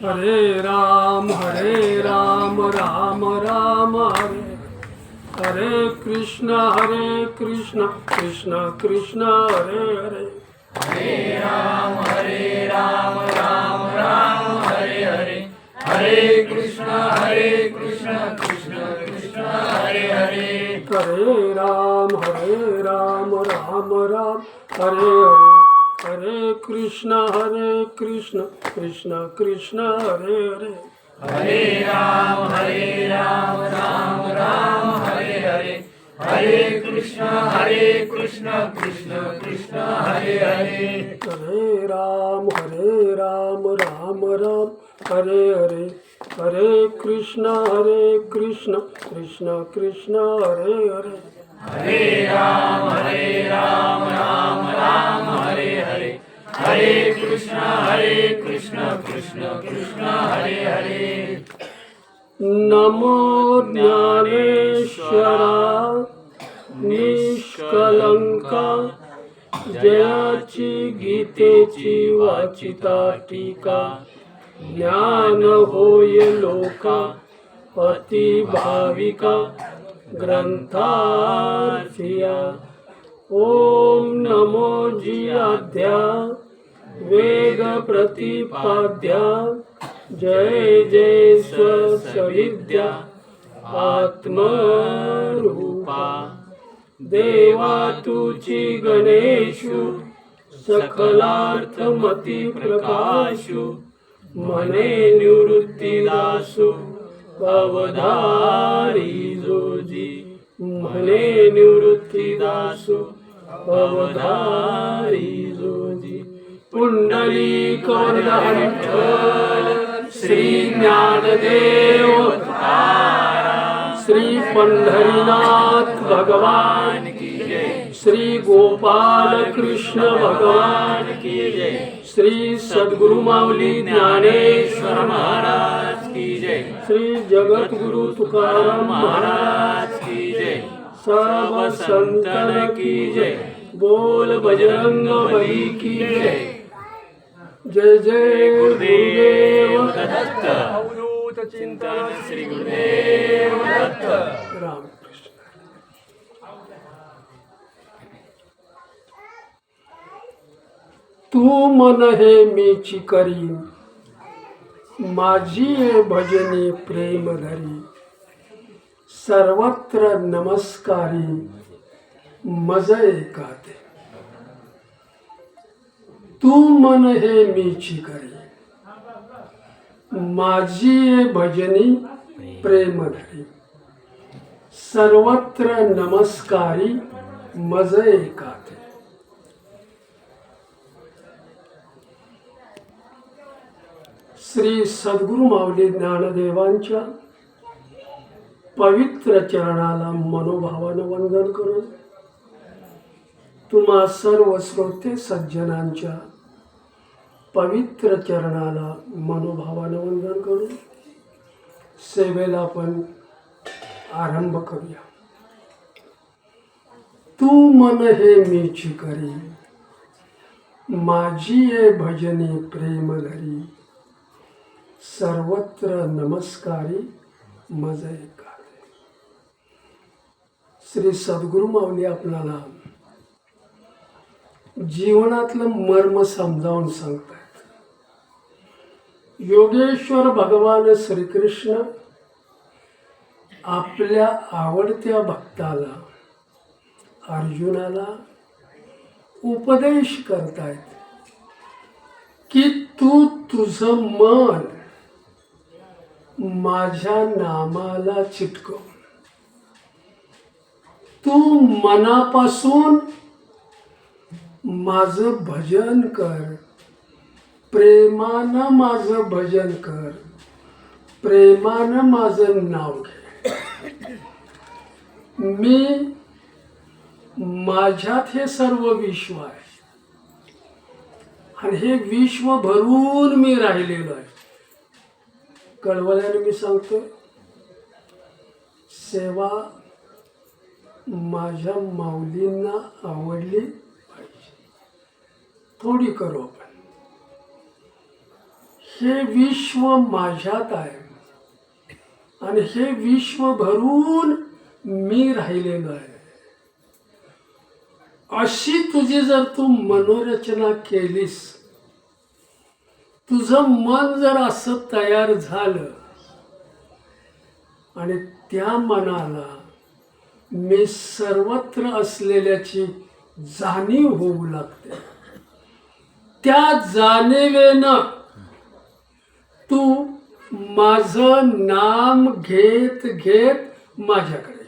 हरे राम राम राम हरे हरे कृष्ण कृष्ण कृष्ण हरे हरे हरे राम राम राम हरे हरे हरे कृष्ण कृष्ण कृष्ण हरे हरे हरे राम राम राम हरे हरे हरे कृष्ण कृष्ण कृष्ण हरे हरे हरे राम राम राम हरे हरे हरे कृष्ण कृष्ण कृष्ण हरे हरे हरे राम राम राम हरे हरे हरे कृष्ण कृष्ण कृष्ण हरे हरे हरे राम राम हरे हरे हरे कृष्ण कृष्ण कृष्ण हरे हरे नमो ज्ञानेश्वरा निष्कलंका जयाची गीतेची वाचिता टीका ज्ञान होय लोका अति भाविका ग्रंथार्थिया ओम नमो जियाध्या वेद प्रतिपाद्या जय जय स्वसविद्या आत्मरूपा देवा तुची गणेशु सकलार्थमती प्रकाशु मने निवृत्तीदासु अवधारी जोजी मने निवृत्तीदासु अवधारी जोजी पुंडलिक वरदहंठल श्री ज्ञानदेव तुकाराम श्री पंढरीनाथ भगवान की जय श्री गोपाल कृष्ण भगवान की जय श्री सद्गुरु माऊली ज्ञानेश्वर महाराज की जय श्री जगतगुरु तुकाराम महाराज की जय सब संतन की जय बोल बजरंग बली की जय जय जय गुरुदेव दत्त अवधूत चिंतन श्री गुरुदेव दत्त राम तू मन हे मीची करी माझी भजनी प्रेम धरी सर्वत्र नमस्कारी मज एकाते तू मन हे मीची करी माझी भजनी प्रेम धरी सर्वत्र नमस्कारी मज एकाते श्री सद्गुरु माऊली ज्ञानदेवांच्या पवित्र चरणाला मनोभावानं वंदन करून तुम्हा सर्व श्रोते सज्जनांच्या पवित्र चरणाला मनोभावानं वंदन करून सेवेला आपण आरंभ करूया. तू मन हे मीची करी माझी ये भजनी प्रेम धरी सर्वत्र नमस्कारी मज एकाते. श्री सद्गुरु माऊली आपल्याला जीवनातलं मर्म समजावून सांगतात. योगेश्वर भगवान श्रीकृष्ण आपल्या आवडत्या भक्ताला अर्जुनाला उपदेश करतायत की तू तुझं मन माझ्या नामाला चिटकव. तू मनापासून माझं भजन कर, प्रेमानं माझं भजन कर, प्रेमानं माझं नाव घे. मी माझ्यात हे सर्व विश्व आहे आणि हे विश्व भरून मी राहिलेलो आहे. कळवल्याने मी सांगतो, सेवा माझ्या माऊलींना आवडली पाहिजे. थोडी करू आपण. हे विश्व माझ्यात आहे आणि हे विश्व भरून मी राहिलेलो आहे, अशी तुझी जर तू मनोरचना केलीस, तुझं मन जर असं तयार झालं आणि त्या मनाला मी सर्वत्र असलेल्याची जाणीव होऊ लागते, त्या जाणीवेनं तू माझं नाम घेत घेत माझ्याकडे,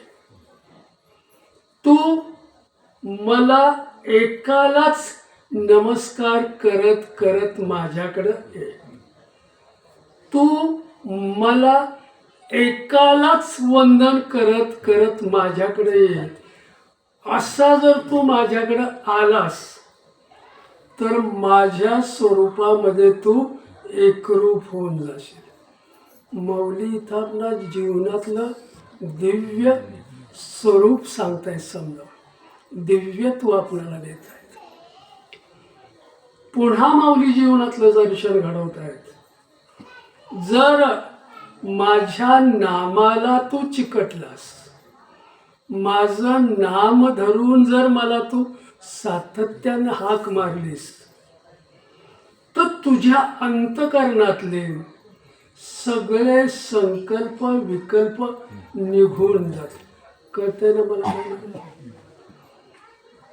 तू मला एकालाच नमस्कार करत करत माझ्याकडे ये, तू मला एकालाच वंदन करत करत माझ्याकडे ये, असा जर तू माझ्याकडे आलास तर माझ्या स्वरूपामध्ये तू एकरूप होऊन जाशील. माऊली इथं आपला जीवनातलं दिव्य स्वरूप सांगतायत, समजा दिव्यत्व आपल्याला देत आहेत. पुन्हा माऊली जीवनातलं दर्शन घडवत आहेत. जर माझ्या नामाला तू चिकटलास, माझं नाम धरून जर मला तू सातत्यानं हाक मारलीस, तर तुझ्या अंतकरणातले सगळे संकल्प विकल्प निघून जातात. कळतंय ना मला?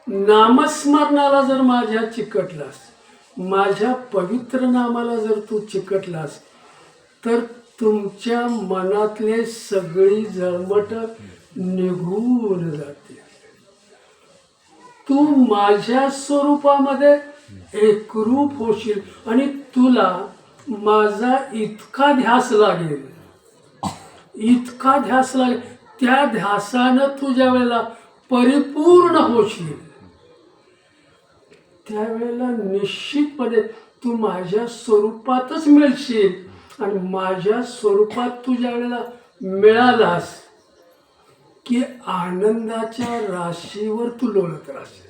नामस्मरणाला जर माझ्या चिकटलास, माझ्या पवित्र नामाला जर तू चिकटलास, तर तुमच्या मनातले सगळी जळमट निघून जाते. तू माझ्या स्वरूपामध्ये एकरूप होशील आणि तुला माझा इतका ध्यास लागेल, इतका ध्यास लागेल, त्या ध्यासानं तू ज्या वेळेला परिपूर्ण होशील, त्यावेळेला निश्चितपणे तू माझ्या स्वरूपातच मिळशील. आणि माझ्या स्वरूपात तू ज्या वेळेला मिळालास की आनंदाच्या राशीवर तू लोळत राहशील,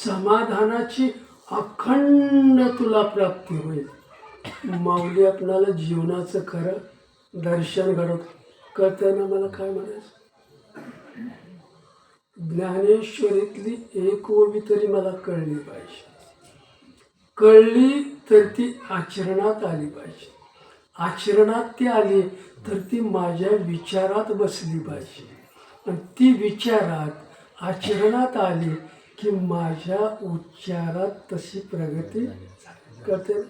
समाधानाची अखंड तुला प्राप्ती होईल. माऊली आपल्याला जीवनाचं खरं दर्शन घडवत. कळतं ना मला काय म्हणायचं? ज्ञानेश्वरीतली एक ओवी तरी मला कळली पाहिजे, कळली तर ती आचरणात आली पाहिजे, आचरणात ती आली तर ती माझ्या विचारात बसली पाहिजे, आणि ती विचारात आचरणात आली की माझ्या उच्चारात तशी प्रगती करते.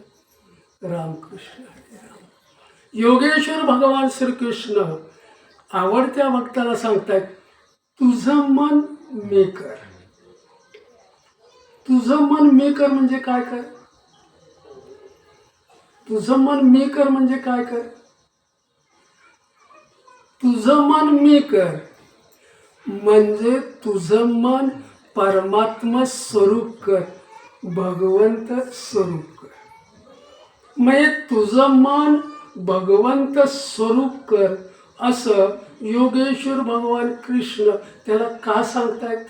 रामकृष्ण हरी राम. योगेश्वर भगवान श्रीकृष्ण आवडत्या भक्ताला सांगतायत, तुझं मन मी कर. तुझं मन मी कर म्हणजे काय कर? तुझं मन मी कर म्हणजे काय कर? तुझं मन मी कर म्हणजे तुझं मन परमात्मा स्वरूप कर, भगवंत स्वरूप कर. म्हणजे तुझं मन भगवंत स्वरूप कर असं योगेश्वर भगवान कृष्ण त्याला का सांगतायत?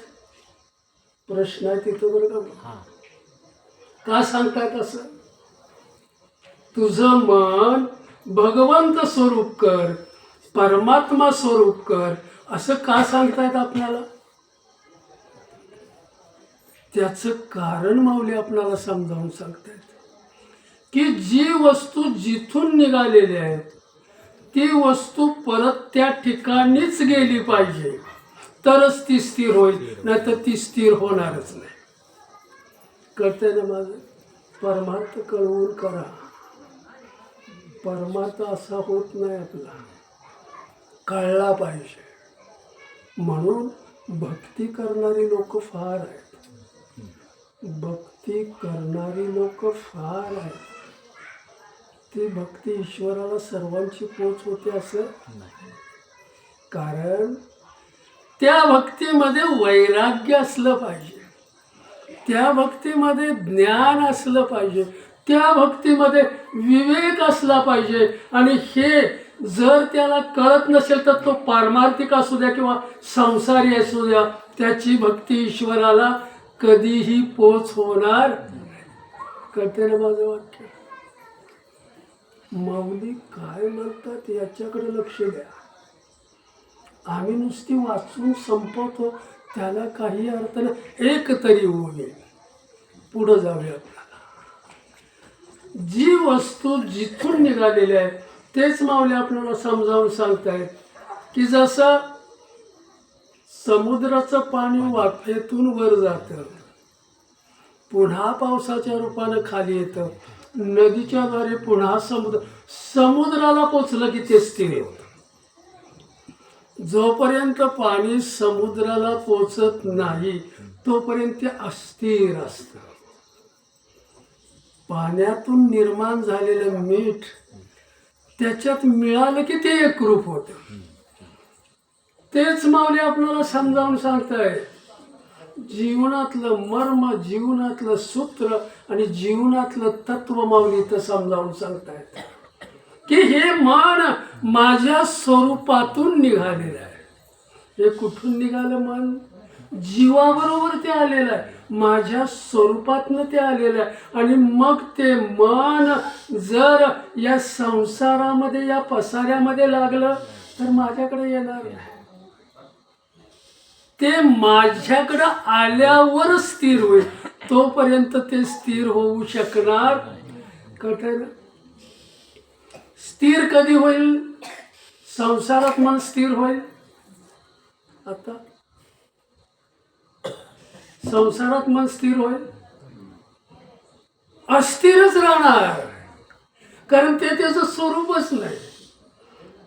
प्रश्न आहे तिथं बरं का? का सांगतायत असं? तुझं मन भगवंत स्वरूप कर, परमात्मा स्वरूप कर असं का सांगतायत आपल्याला? त्याचं कारण माऊली आपल्याला समजावून सांगतायत की जी वस्तू जिथून निघालेली आहे ती वस्तू परत त्या ठिकाणीच गेली पाहिजे, तरच ती स्थिर होईल, नाही तर ती स्थिर होणारच नाही. कळतंय ना माझं? परमार्थ कळवून करा. परमार्थ असा होत नाही आपला, कळला पाहिजे. म्हणून भक्ती करणारी लोक फार आहेत, भक्ती करणारी लोक फार आहेत. ती भक्ती ईश्वराला सर्वांची पोच होते असं नाही, कारण त्या भक्तीमध्ये वैराग्य असलं पाहिजे, त्या भक्तीमध्ये ज्ञान असलं पाहिजे, त्या भक्तीमध्ये विवेक असला पाहिजे. आणि हे जर त्याला कळत नसेल तर तो पारमार्थिक असू द्या किंवा संसारी असू द्या, त्याची भक्ती ईश्वराला कधीही पोच होणार नाही. कळते ना माझं वाक्य? माऊली काय म्हणतात याच्याकडे लक्ष द्या. आम्ही नुसती वाचून संपवतो, त्याला काही अर्थ नाही. एक तरी होईल, पुढं जाऊया. जी वस्तू जिथून निघालेली आहे तेच माऊली आपल्याला समजावून सांगतायत की जसं समुद्राचं पाणी वाफेतून वर जातं, पुन्हा पावसाच्या रूपानं खाली येतं, नदीच्या द्वारे पुन्हा समुद्राला पोचलं की ते स्थिर होतं. जोपर्यंत पाणी समुद्राला पोचत नाही तोपर्यंत ते अस्थिर असतं. पाण्यातून निर्माण झालेलं मीठ त्याच्यात मिळालं की ते एकरूप होतं. तेच माऊली आपल्याला समजावून सांगताय. जीवनातलं मर्म, जीवनातलं सूत्र आणि जीवनातलं तत्व माऊली इथं समजावून सांगतायत की हे मन माझ्या स्वरूपातून निघालेलं आहे. हे कुठून निघालं? मन जीवाबरोबर ते आलेलं आहे, माझ्या स्वरूपातनं ते आलेलं आहे. आणि मग ते मन जर या संसारामध्ये, या पसाऱ्यामध्ये लागलं तर माझ्याकडे येणार नाही. ते माझ्याकडं आल्यावर स्थिर होईल, तोपर्यंत ते स्थिर होऊ शकणार कठीण. स्थिर कधी होईल? संसारात मन स्थिर होईल. आता संसारात मन स्थिर होईल, अस्थिरच राहणार, कारण ते त्याचं स्वरूपच नाही.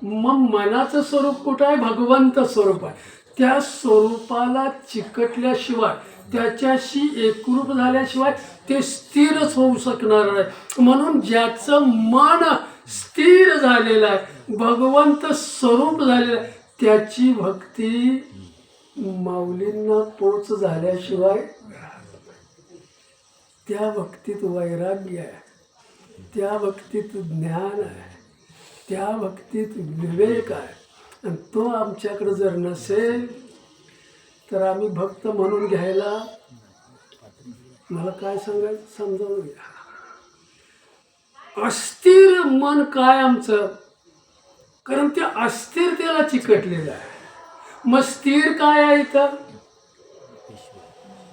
मग मनाचं स्वरूप कुठं आहे? भगवंत स्वरूप आहे. त्या स्वरूपाला चिकटल्याशिवाय, त्याच्याशी एकरूप झाल्याशिवाय ते स्थिरच होऊ शकणार नाही. म्हणून ज्याचं मन स्थिर झालेलं आहे, भगवंत स्वरूप झालेलं आहे, त्याची भक्ती माऊलींना पोच झाल्याशिवाय, त्या भक्तीत वैराग्य आहे, त्या भक्तीत ज्ञान आहे, त्या भक्तीत विवेक आहे. आणि तो आमच्याकडे जर नसेल तर आम्ही भक्त म्हणून घ्यायला, मला काय सांगायचं समजावून घ्या. अस्थिर मन काय आमचं? कारण ते अस्थिरतेला चिकटलेलं आहे. मग स्थिर काय आहे? इथं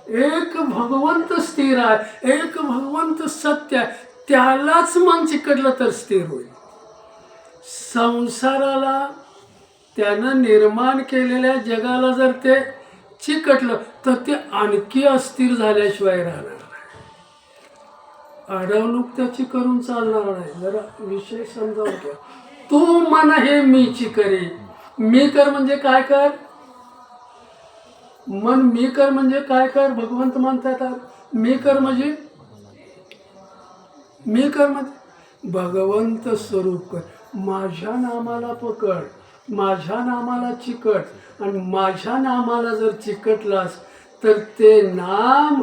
एक भगवंत स्थिर आहे, एक भगवंत सत्य आहे, त्यालाच मन चिकटलं तर स्थिर होईल. संसाराला, त्यानं निर्माण केलेल्या जगाला जर ते चिकटलं तर ते आणखी अस्थिर झाल्याशिवाय राहणार नाही. अडवणूक त्याची करून चालणार नाही. जरा विषय समजावून घ्या. तू मन हे मीची करी. मी कर म्हणजे काय कर? मन मी कर म्हणजे काय कर? भगवंत म्हणतात मी कर म्हणजे, मी कर म्हणजे भगवंत स्वरूप कर. माझ्या नामाला पकड, माझ्या नामाला चिकट. आणि माझ्या नामाला जर चिकटलास तर ते नाम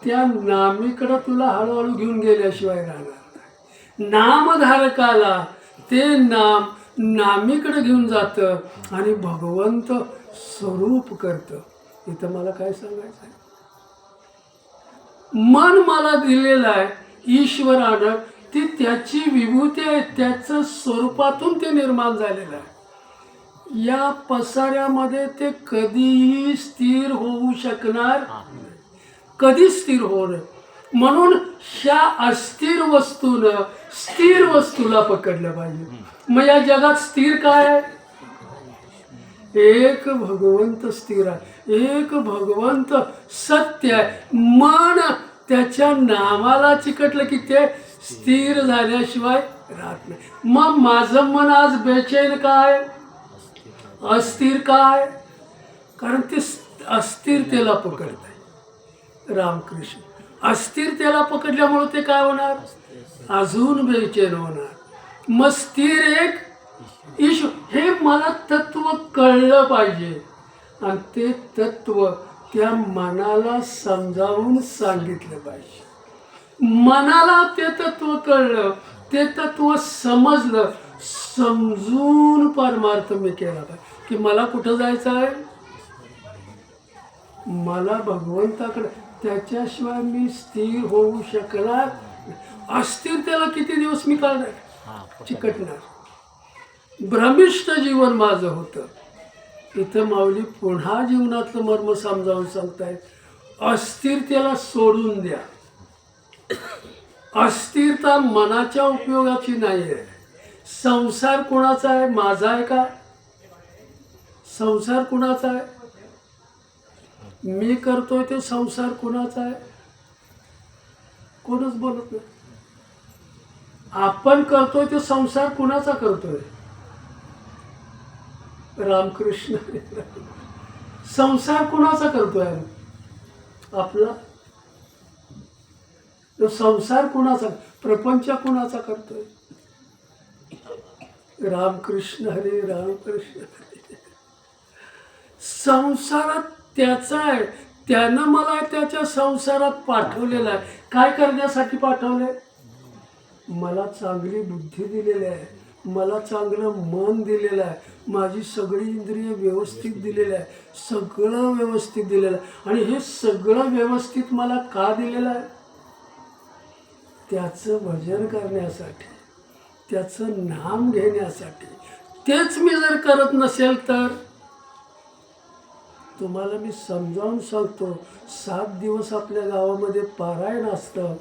त्या नामीकडं तुला हळूहळू घेऊन गेल्याशिवाय राहणार नाही. नामधारकाला ते नाम नामीकडे घेऊन जातं आणि भगवंत स्वरूप करतं. इथं मला काय सांगायचं आहे? मन मला दिलेलं आहे ईश्वरानं, ती त्याची विभूती आहे, त्याचं स्वरूपातून ते निर्माण झालेलं आहे. या पसाऱ्यामध्ये ते कधीही स्थिर होऊ शकणार नाही, कधी स्थिर होणार. म्हणून ह्या अस्थिर वस्तूनं स्थिर वस्तूला पकडलं पाहिजे. मग या जगात स्थिर काय आहे? एक भगवंत स्थिर आहे, एक भगवंत सत्य आहे. मन त्याच्या नामाला चिकटलं की ते स्थिर झाल्याशिवाय राहत नाही. मग माझं मन आज बेचैन काय, अस्थिर काय? कारण ते अस्थिरतेला पकडत आहे. रामकृष्ण अस्थिरतेला पकडल्यामुळे ते काय होणार? अजून बेचैन होणार. मग स्थिर एक ईश्वर, हे मला तत्व कळलं पाहिजे. आणि ते तत्व त्या मनाला समजावून सांगितलं पाहिजे. मनाला ते तत्व कळलं, ते तत्व समजलं, समजून परमार्थ मी केला पाहिजे की मला कुठं जायचं आहे? मला भगवंताकडे. त्याच्याशिवाय मी स्थिर होऊ शकणार. अस्थिरतेला किती दिवस मी काढणार? चिकटणार. भ्रमिष्ट जीवन माझं होतं. इथं माऊली पुन्हा जीवनातलं मर्म समजावून सांगतायत. अस्थिरतेला सोडून द्या. अस्थिरता मनाच्या उपयोगाची नाही आहे. संसार कुणाचा आहे? माझा आहे का? संसार कुणाचा आहे? मी करतोय ते संसार कुणाचा आहे? कोणच बोलत नाही. आपण करतोय ते संसार कुणाचा करतोय? रामकृष्ण. संसार कुणाचा करतोय आम्ही? आपला. तो संसार कुणाचा, प्रपंच कुणाचा करतोय? रामकृष्ण हरे, रामकृष्ण हरे. संसारात त्याचा आहे. त्यानं मला त्याच्या संसारात पाठवलेला आहे. काय करण्यासाठी पाठवलंय? मला चांगली बुद्धी दिलेली आहे, मला चांगलं मन दिलेलं आहे, माझी सगळी इंद्रिय व्यवस्थित दिलेली आहे, सगळं व्यवस्थित दिलेलं आहे. आणि हे सगळं व्यवस्थित मला का दिलेलं आहे? त्याचं भजन करण्यासाठी, त्याचं नाम घेण्यासाठी. तेच मी जर करत नसेल तर तुम्हाला मी समजावून सांगतो. 7 दिवस आपल्या गावामध्ये पारायण असतं,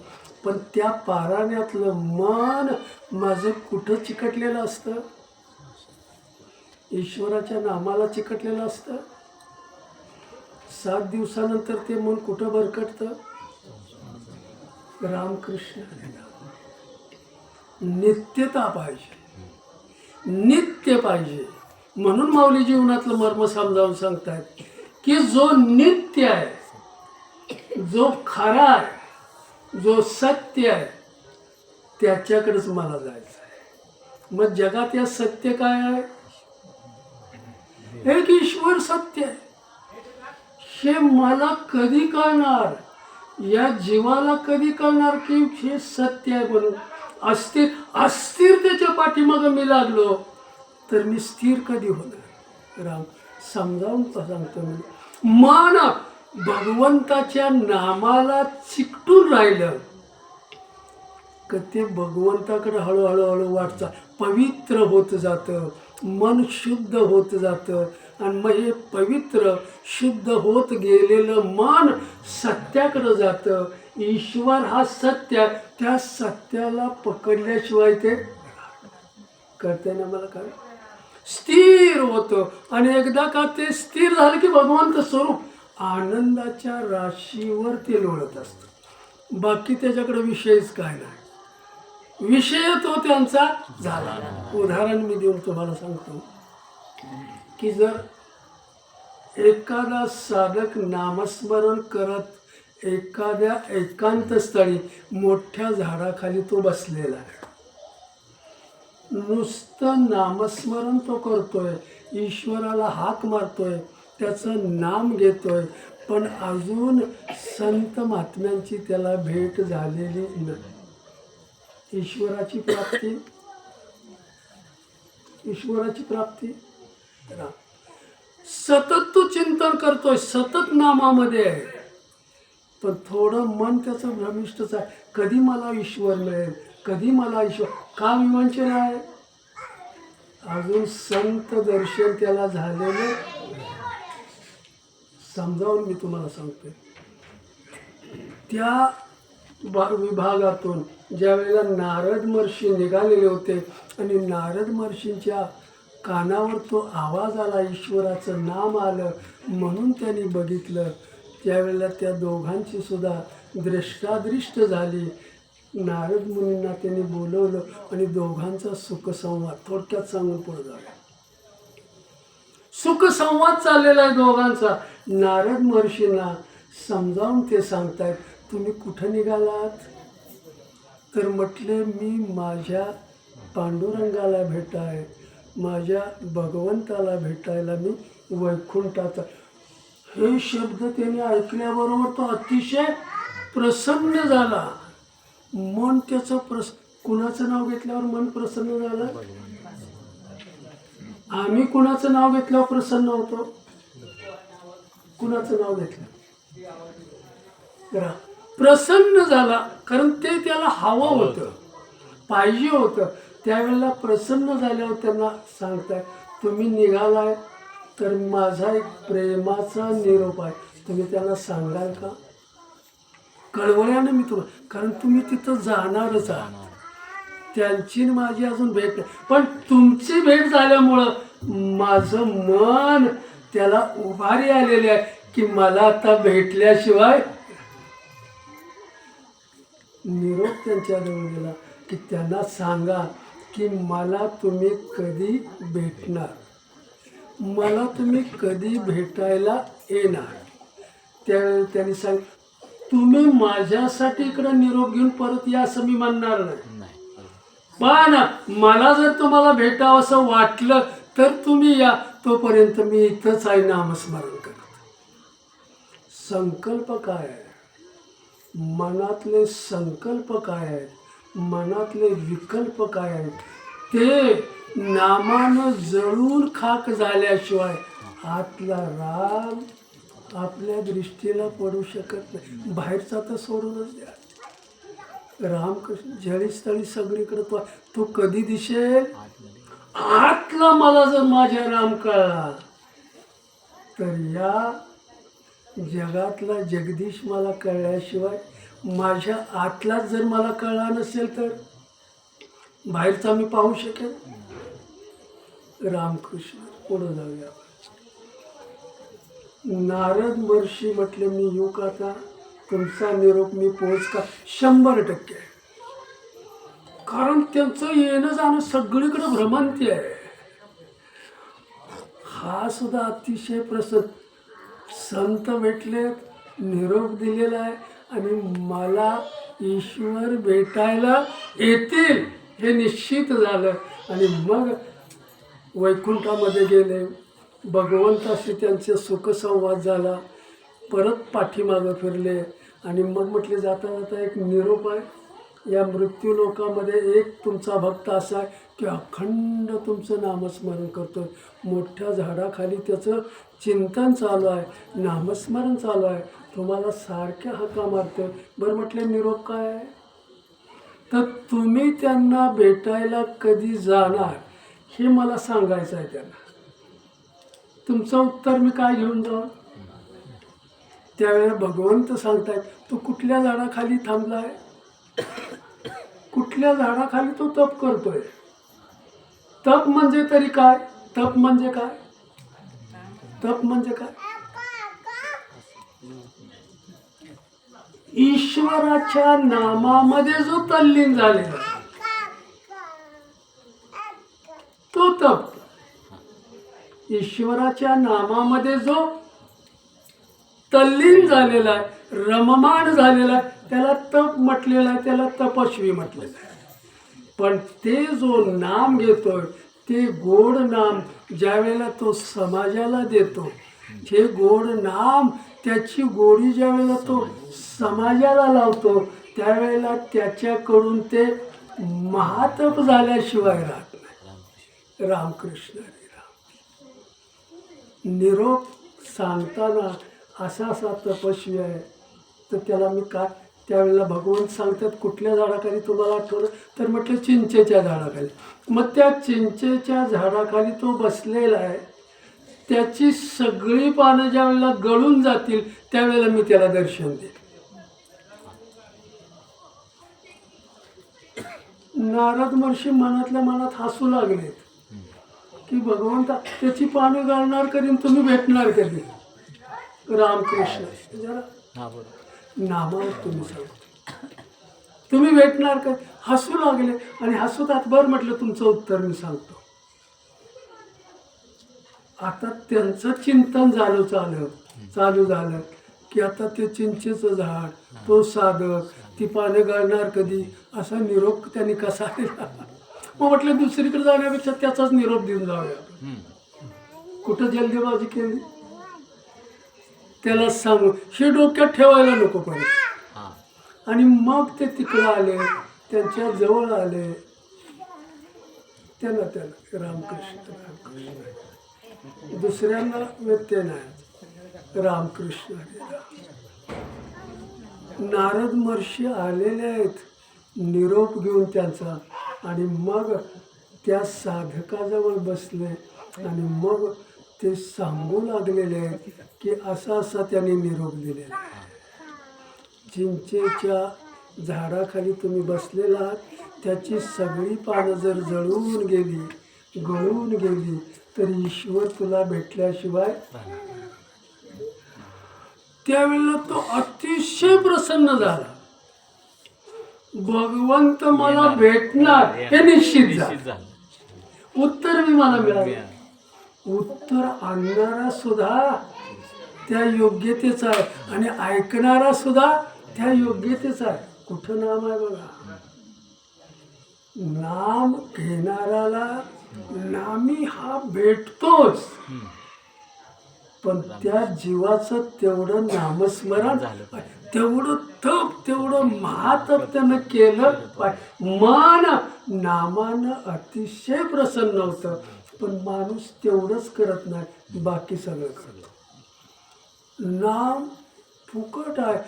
पण त्या पारायणातलं मन माझं कुठं चिकटलेलं असतं? ईश्वराच्या नामाला चिकटलेलं असतं. 7 दिवसानंतर ते मन कुठं भरकटतं? रामकृष्ण. नित्यता पाहिजे, नित्य पाहिजे. म्हणून माऊली जीवनातलं मर्म समजावून सांगतायत की जो नित्य आहे, जो खरा आहे, जो सत्य आहे, त्याच्याकडेच मला जायचं आहे. मग जगात या सत्य काय आहे? एक ईश्वर सत्य आहे. हे मला कधी कळणार? या जीवाला कधी कळणार की हे सत्य आहे म्हणून? अस्थिरतेच्या पाठीमागे मी लागलो तर मी स्थिर कधी होणार? राम समजावून सांगतो मी. मन भगवंताच्या नामाला चिकटून राहिलं का ते भगवंताकडे हळूहळू वाटतं, पवित्र होत जातं, मन शुद्ध होत जातं. आणि मग हे पवित्र शुद्ध होत गेलेलं मन सत्याकडे जातं. ईश्वर हा सत्य, त्या सत्याला पकडल्याशिवाय ते करते ना. मला काय स्थिर होतं. आणि एकदा का ते स्थिर झालं की भगवंत स्वरूप आनंदाच्या राशीवर ते लोळत असतं. बाकी त्याच्याकडे विषयच काय नाही. विषय तो त्यांचा झाला. उदाहरण मी देऊन तुम्हाला सांगतो की जर एखादा साधक नामस्मरण करत एखाद्या एकांत स्थळी मोठ्या झाडाखाली तो बसलेला आहे, नुसतं नामस्मरण तो करतोय, ईश्वराला हाक मारतोय, त्याचं नाम घेतोय, पण अजून संत महात्म्यांची त्याला भेट झालेली नाही. ईश्वराची प्राप्ती, ईश्वराची प्राप्ती. सतत तो चिंतन करतोय, सतत नामामध्ये आहे, पण थोडं मन त्याचं भ्रमिष्टच आहे. कधी मला ईश्वर मिळेल, कधी मला ईश्वर. का विवंचन आहे? अजून संत दर्शन त्याला झालेलं. समजावून मी तुम्हाला सांगतोय. त्या विभागातून ज्या वेळेला नारद महर्षी निघालेले होते आणि नारद महर्षींच्या कानावर तो आवाज आला, ईश्वराचं नाम आलं, म्हणून त्यांनी बघितलं. त्यावेळेला त्या दोघांची सुद्धा दृष्टादृष्ट झाली. नारद मुनींना त्यांनी बोलवलं आणि दोघांचा सुखसंवाद थोडक्यात सांगून पुढे झाला. सुखसंवाद चाललेला आहे दोघांचा. नारद महर्षींना समजावून ते सांगतायत, तुम्ही कुठं निघालात? तर म्हटले, मी माझ्या पांडुरंगाला भेटाय, माझ्या भगवंताला भेटायला मी वैकुंठात. हे शब्द त्याने ऐकल्याबरोबर तो अतिशय प्रसन्न झाला. मन त्याचं कुणाचं नाव घेतल्यावर मन प्रसन्न झालं? आम्ही कुणाचं नाव घेतल्यावर प्रसन्न होतो? कुणाचं नाव घेतलं? प्रसन्न झाला, कारण ते त्याला हवं होतं, पाहिजे होतं. त्यावेळेला प्रसन्न झाल्यावर त्यांना सांगताय, तुम्ही निघालाय तर माझा एक प्रेमाचा निरोप आहे, तुम्ही त्यांना सांगाल का? कळवळ्यानं मी तुम्हाला, कारण तुम्ही तिथं जाणारच आहात, त्यांची न माझी अजून भेट नाही, पण तुमची भेट झाल्यामुळं माझं मन त्याला उभारी आलेली आहे की मला आता भेटल्याशिवाय. निरोप त्यांच्याजवळ गेला की त्यांना सांगा की मला तुम्ही कधी भेटणार, मला तुम्ही कधी भेटायला येणार. त्यावेळी त्यांनी सांग, तुम्ही माझ्यासाठी इकडं निरोप घेऊन परत या असं मी म्हणणार नाही, पण मला जर तुम्हाला भेटावं असं वाटलं तर तुम्ही या, तोपर्यंत मी इथंच आहे नामस्मरण करत. संकल्प काय आहे, मनातले संकल्प काय आहेत, मनातले विकल्प काय आहेत, ते नामानं जळून खाक झाल्याशिवाय आतला राम आपल्या दृष्टीला पडू शकत नाही. बाहेरचा तर सोडूनच द्या, रामकृष्ण जळीस्थळी सगळीकडे तो कधी दिसेल? आतला मला जर माझ्या राम कळला तर या जगातला जगदीश मला कळल्याशिवाय, माझ्या आतलाच जर मला कळला नसेल तर बाहेरचा मी पाहू शकेल? रामकृष्ण. पुढे जाऊया. नारद महर्षी म्हटले, मी येऊ का आता? तुमचा निरोप मी पोहोच का? 100%. कारण त्यांचं येणं जाणं सगळीकडे भ्रमंती आहे. हा सुद्धा अतिशय प्रसन्न. संत भेटले, निरोप दिलेला आहे आणि मला ईश्वर भेटायला येतील हे निश्चित झालं. आणि मग वैकुंठामध्ये गेले, भगवंताशी त्यांचे सुखसंवाद झाला. परत पाठीमागं फिरले आणि मग म्हटले, जाता जाता एक निरोप आहे, या मृत्यू लोकामध्ये एक तुमचा भक्त असा आहे की अखंड तुमचं नामस्मरण करतो. मोठ्या झाडाखाली त्याचं चिंतन चालू आहे, नामस्मरण चालू आहे, तुम्हाला सारख्या हाका मारतो. बरं म्हटले, निरोप काय आहे? तर तुम्ही त्यांना भेटायला कधी जाणार हे मला सांगायचं आहे त्यांना. तुमचं उत्तर मी काय घेऊन जाऊ? त्यावेळेला भगवंत सांगतायत, तो कुठल्या झाडाखाली थांबलाय, कुठल्या झाडाखाली तो तप करतोय. तप म्हणजे तरी काय? तप म्हणजे काय? तप म्हणजे काय? ईश्वराच्या नामामध्ये जो तल्लीन झालेला तो तप. ईश्वराच्या नामामध्ये जो तल्लीन झालेला आहे, रममाण झालेला आहे, त्याला तप म्हटलेला आहे, त्याला तपस्वी म्हटलेलं आहे. पण ते जो नाम घेतोय, ते गोड नाम ज्या वेळेला तो समाजाला देतो, हे गोड नाम, त्याची गोडी ज्या वेळेला तो समाजाला लावतो, त्यावेळेला त्याच्याकडून ते महातप झाल्याशिवाय राहत नाही. रामकृष्ण हरी राम. निरोप सांगताना असा असा तपस्वी आहे, तर त्याला मी काय, त्यावेळेला भगवंत सांगतात, कुठल्या झाडाखाली तुम्हाला आठवलं? तर म्हटलं चिंचेच्या झाडाखाली. मग त्या चिंचेच्या झाडाखाली तो बसलेला आहे, त्याची सगळी पानं ज्या वेळेला गळून जातील त्यावेळेला मी त्याला दर्शन देईन. नारद महर्षी मनातल्या मनात हसू लागलेत की भगवंता, त्याची पानं गळणार कधी, तुम्ही भेटणार कधी? रामकृष्ण. जरा नामावर तुम्ही सांगतो, तुम्ही भेटणार का? हसू लागले आणि हसवतात. बरं म्हटलं, तुमचं उत्तर मी सांगतो. आता त्यांचं चिंतन चालू झालं की आता ते चिंचेचं झाड, तो साधक, ती पानं गळणार कधी, असा निरोप त्यांनी कसा दिला? मग म्हटलं, दुसरीकडे जाण्यापेक्षा त्याचाच निरोप देऊन जाऊया. कुठं जल्दीबाजी केली? त्याला सांगू, हे डोक्यात ठेवायला नको परत. आणि मग ते तिकडं आले, त्यांच्या जवळ आले, त्याला रामकृष्ण रामकृष्ण, दुसऱ्यांना व्यत्यय नाही, रामकृष्ण हरी राम. नारद महर्षी आलेले आहेत निरोप घेऊन त्यांचा. आणि मग त्या साधकाजवळ बसले आणि मग ते सांगू लागलेले आहेत की असा असा त्याने निरोप दिलेला आहे. चिंचेच्या झाडाखाली तुम्ही बसलेला आहात, त्याची सगळी पानं जर जळून गेली, गळून गेली, तर ईश्वर तुला भेटल्याशिवाय. त्यावेळेला तो अतिशय प्रसन्न झाला. भगवंत मला भेटणार हे निश्चित झालं. उत्तर मी मला मिळालं. उत्तर आणणारा सुद्धा त्या योग्यतेचा आहे आणि ऐकणारा सुद्धा त्या योग्यतेचा आहे. कुठं नाम आहे बघा. नाम घेणाऱ्याला नामी हा भेटतोच, पण त्या जीवाचं तेवढं नामस्मरण, तेवढं तप, तेवढं महातप त्यानं केलं पाहिजे. मन नामानं अतिशय प्रसन्न होतं, पण माणूस तेवढंच करत नाही, बाकी सगळं करतो. नाम फुकट आहे,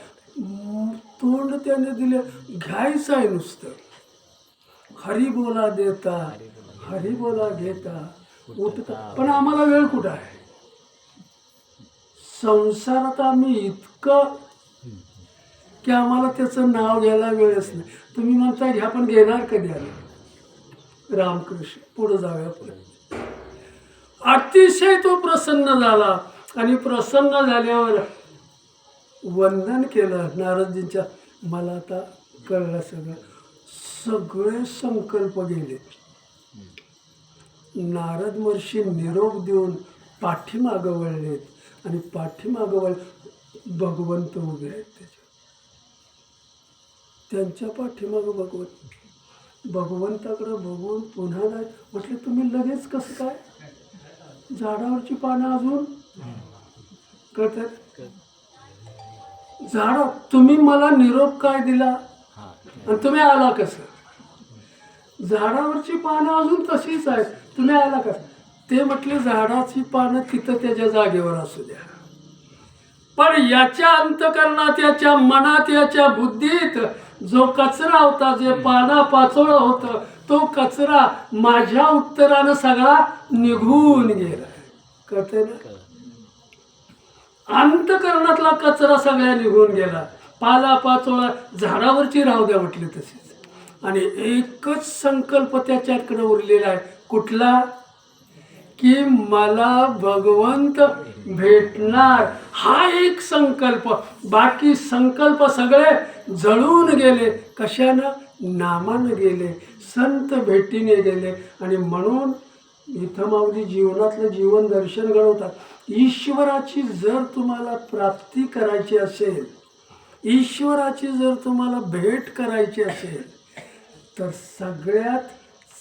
तोंड त्याने दिले, घ्यायचं आहे नुसतं. हरी बोला देता, हरी बोला घेता, उठता. पण आम्हाला वेळ कुठं आहे? संसारात आम्ही इतकं की आम्हाला त्याचं नाव घ्यायला वेळच नाही. तुम्ही म्हणता घ्या, पण घेणार कधी आले? रामकृष्ण. पुढे जाऊया. पुढे अतिशय तो प्रसन्न झाला आणि प्रसन्न झाल्यावर वंदन केलं नारदजींच्या. मला आता कळलं सगळं. सगळे संकल्प गेले. नारद महर्षी निरोप देऊन पाठीमागं वळलेत आणि पाठीमागं वळ भगवंत उभे आहेत. त्यांच्या पाठीमागं भगवंताकडे बघून पुन्हा नाही म्हटलं, तुम्ही लगेच कसं काय? झाडावरची पानं अजून कळतात. झाड, तुम्ही मला निरोप काय दिला आणि तुम्ही आला कसं? झाडावरची पानं अजून तशीच आहेत, तुम्ही आला कसं? ते म्हटले, झाडाची पानं तिथं त्याच्या जागेवर असू द्या, पण याच्या अंतकरणात, याच्या मनात, याच्या बुद्धीत जो कचरा होता, जे पाना पाचोळं होतं, तो कचरा माझ्या उत्तरानं सगळा निघून गेला. कळतंय ना? अंतकरणातला कचरा सगळ्या निघून गेला. पाला पाचोळा झाडावरची राहू द्या म्हटले तशीच. आणि एकच संकल्प त्याच्याकडे उरलेला आहे. कुठला? की मला भगवंत भेटणार, हा एक संकल्प. बाकी संकल्प सगळे जळून गेले. कशानं? नामानं गेले, संत भेटीने गेले. आणि म्हणून इथं माऊली जीवनातलं जीवन दर्शन घडवतात. ईश्वराची जर तुम्हाला प्राप्ती करायची असेल, ईश्वराची जर तुम्हाला भेट करायची असेल, तर सगळ्यात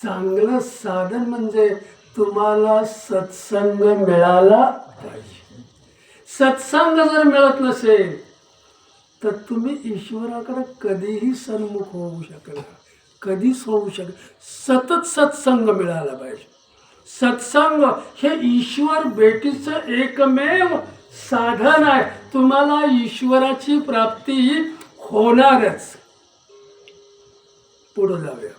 चांगलं साधन म्हणजे तुम्हाला सत्संग मिळाला पाहिजे. सत्संग जर मिळत नसेल तर तुम्ही ईश्वराकडे कधीही सन्मुख होऊ शकणार, कधीच होऊ शकत. सतत सत्संग मिळाला पाहिजे. सत्संग हे ईश्वर भेटीचं एकमेव साधन आहे. तुम्हाला ईश्वराची प्राप्ती ही होणारच. पुढे जाऊया.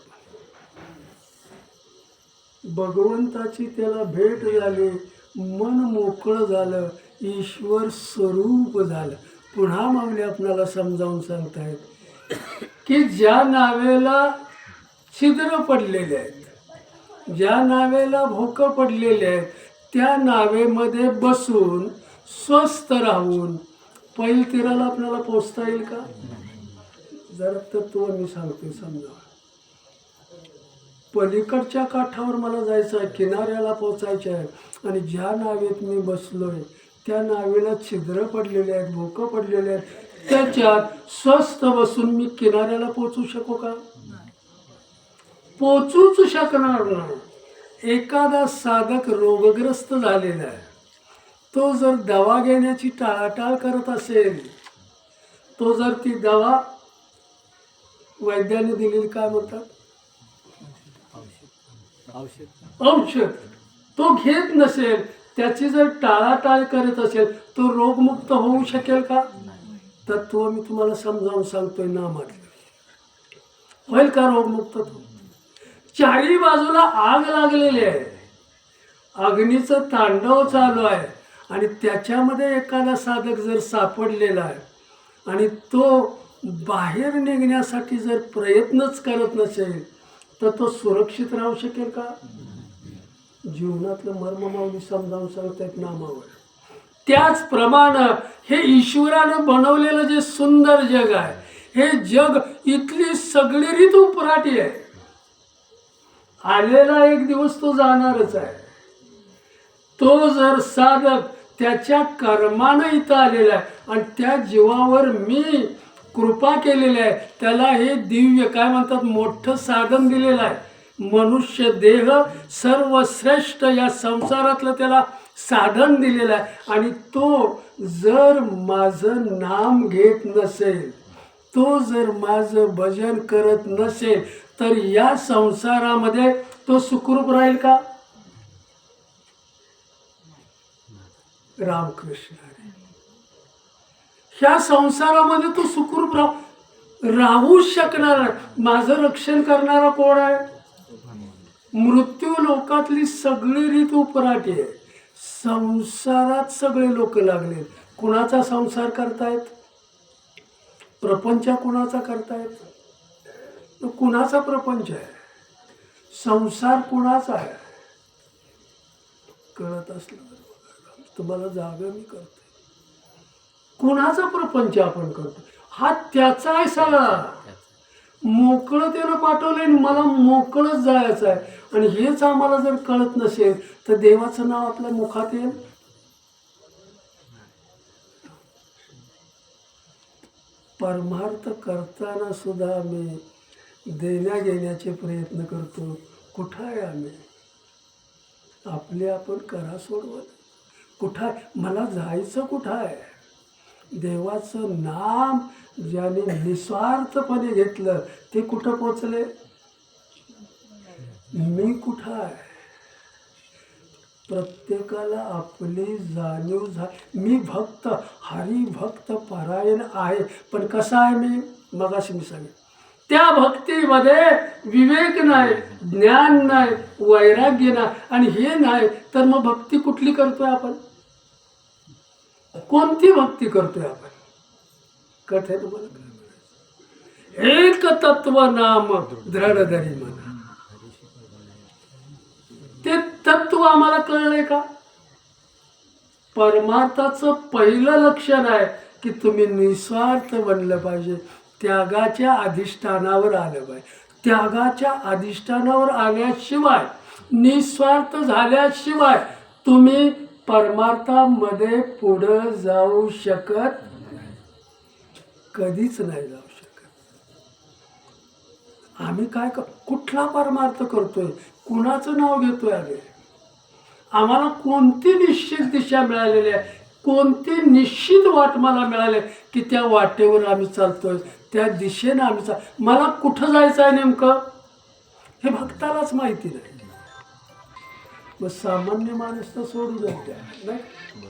भगवंताची त्याला भेट झाली, मन मोकळं झालं, ईश्वर स्वरूप झालं. पुन्हा माऊली आपल्याला समजावून सांगतायत की ज्या नावेला छिद्र पडलेले आहेत, ज्या नावेला भोकं पडलेले आहेत, त्या नावेमध्ये बसून स्वस्थ राहून पैल तीराला आपल्याला पोचता येईल का? जरा तत्व मी सांगते, समजा. पलीकडच्या काठावर मला जायचं आहे, किनाऱ्याला पोचायचं आहे, आणि ज्या नावेत मी बसलोय त्या नावेला छिद्र पडलेले आहेत, भोकं पडलेले आहेत, त्याच्यात स्वस्थ बसून मी किनाऱ्याला पोचू शकू का? पोचूच शकणार नाही. एखादा साधक रोगग्रस्त झालेला आहे, तो जर दवा घेण्याची टाळाटाळ करत असेल, तो जर ती दवा वैद्याने दिलेली काय म्हणतात, औषध, तो घेत नसेल, त्याची जर टाळाटाळ करत असेल, तो रोगमुक्त होऊ शकेल का? तत्व मी तुम्हाला समजावून सांगतोय. नामातलं होईल का रोगमुक्त? तो चारी बाजूला आग लागलेली आहे, अग्नीचं तांडव चालू आहे आणि त्याच्यामध्ये एखादा साधक जर सापडलेला आहे आणि तो बाहेर निघण्यासाठी जर प्रयत्नच करत नसेल तर तो सुरक्षित राहू शकेल का? जीवनातलं मर्म माऊली समजावून सांगतायत नामावर. त्याचप्रमाणे हे ईश्वरानं बनवलेलं जे सुंदर जग आहे, हे जग इथली सगळी रीत उपराटी आहे. आलेला एक दिवस तो जाणारच आहे. तो जर साधक त्याच्या कर्मानं इथं आलेला आहे आणि त्या जीवावर मी कृपा केलेली आहे, त्याला हे दिव्य काय म्हणतात मोठं साधन दिलेलं आहे. मनुष्य देह सर्वश्रेष्ठ या संसारातलं त्याला साधन दिलेलं आहे. आणि तो जर माझं नाम घेत नसेल, तो जर माझं भजन करत नसेल तर या संसारामध्ये तो सुखरूप राहील का? रामकृष्ण हरी. ह्या संसारामध्ये तो सुखरूप राहूच शकणार नाही. माझं रक्षण करणारा कोण आहे? मृत्यू लोकातली सगळी रीत उपराटी आहे. संसारात सगळे लोक लागले. कुणाचा संसार करतायत? प्रपंच कुणाचा करतायत? कुणाचा प्रपंच आहे? संसार कुणाचा आहे? कळत असलं तुम्हाला जागा मी करतो. कुणाचा प्रपंच आपण करतो? हा त्याचा आहे सगळा. मोकळं त्यानं पाठवलंय, मला मोकळंच जायचं आहे. आणि हेच आम्हाला जर कळत नसेल तर देवाचं नाव आपल्या मुखात येईल? परमार्थ करताना सुद्धा आम्ही देण्या घेण्याचे प्रयत्न करतो. कुठं आहे आम्ही? आपले आपण करा सोडवत. कुठं आहे? मला जायचं कुठं आहे? देवाचं नाम ज्याने निस्वार्थपणे घेतलं ते कुठं पोचले? मी कुठं आहे? प्रत्येकाला आपली जाणीव मी भक्त, हरिभक्त परायण आहे. पण कसा आहे मी? मगाशी मी सांगितलं, त्या भक्तीमध्ये विवेक नाही, ज्ञान नाही, वैराग्य नाही. आणि हे नाही तर मग भक्ती कुठली करतोय आपण? कोणती भक्ती करतोय आपण? कथे तुम्हाला काय म्हणायचं? एक तत्व नाम दृढ धरी म्हणा. ते तत्व आम्हाला कळलंय का? परमार्थाचं पहिलं लक्षण आहे की तुम्ही निस्वार्थ बनलं पाहिजे. त्यागाच्या अधिष्ठानावर आलं पाहिजे. त्यागाच्या अधिष्ठानावर आल्याशिवाय, निस्वार्थ झाल्याशिवाय तुम्ही परमार्थामध्ये पुढं जाऊ शकत कधीच नाही जाऊ शकत. आम्ही काय कुठला परमार्थ करतोय? कुणाचं नाव घेतोय? आम्हाला कोणती निश्चित दिशा मिळालेली आहे? कोणती निश्चित वाट मला मिळाली की त्या वाटेवर आम्ही चालतोय, त्या दिशेनं आम्ही मला कुठं जायचं आहे नेमकं हे भक्तालाच माहिती नाही. मग सामान्य माणूस तर सोडून जाते नाही.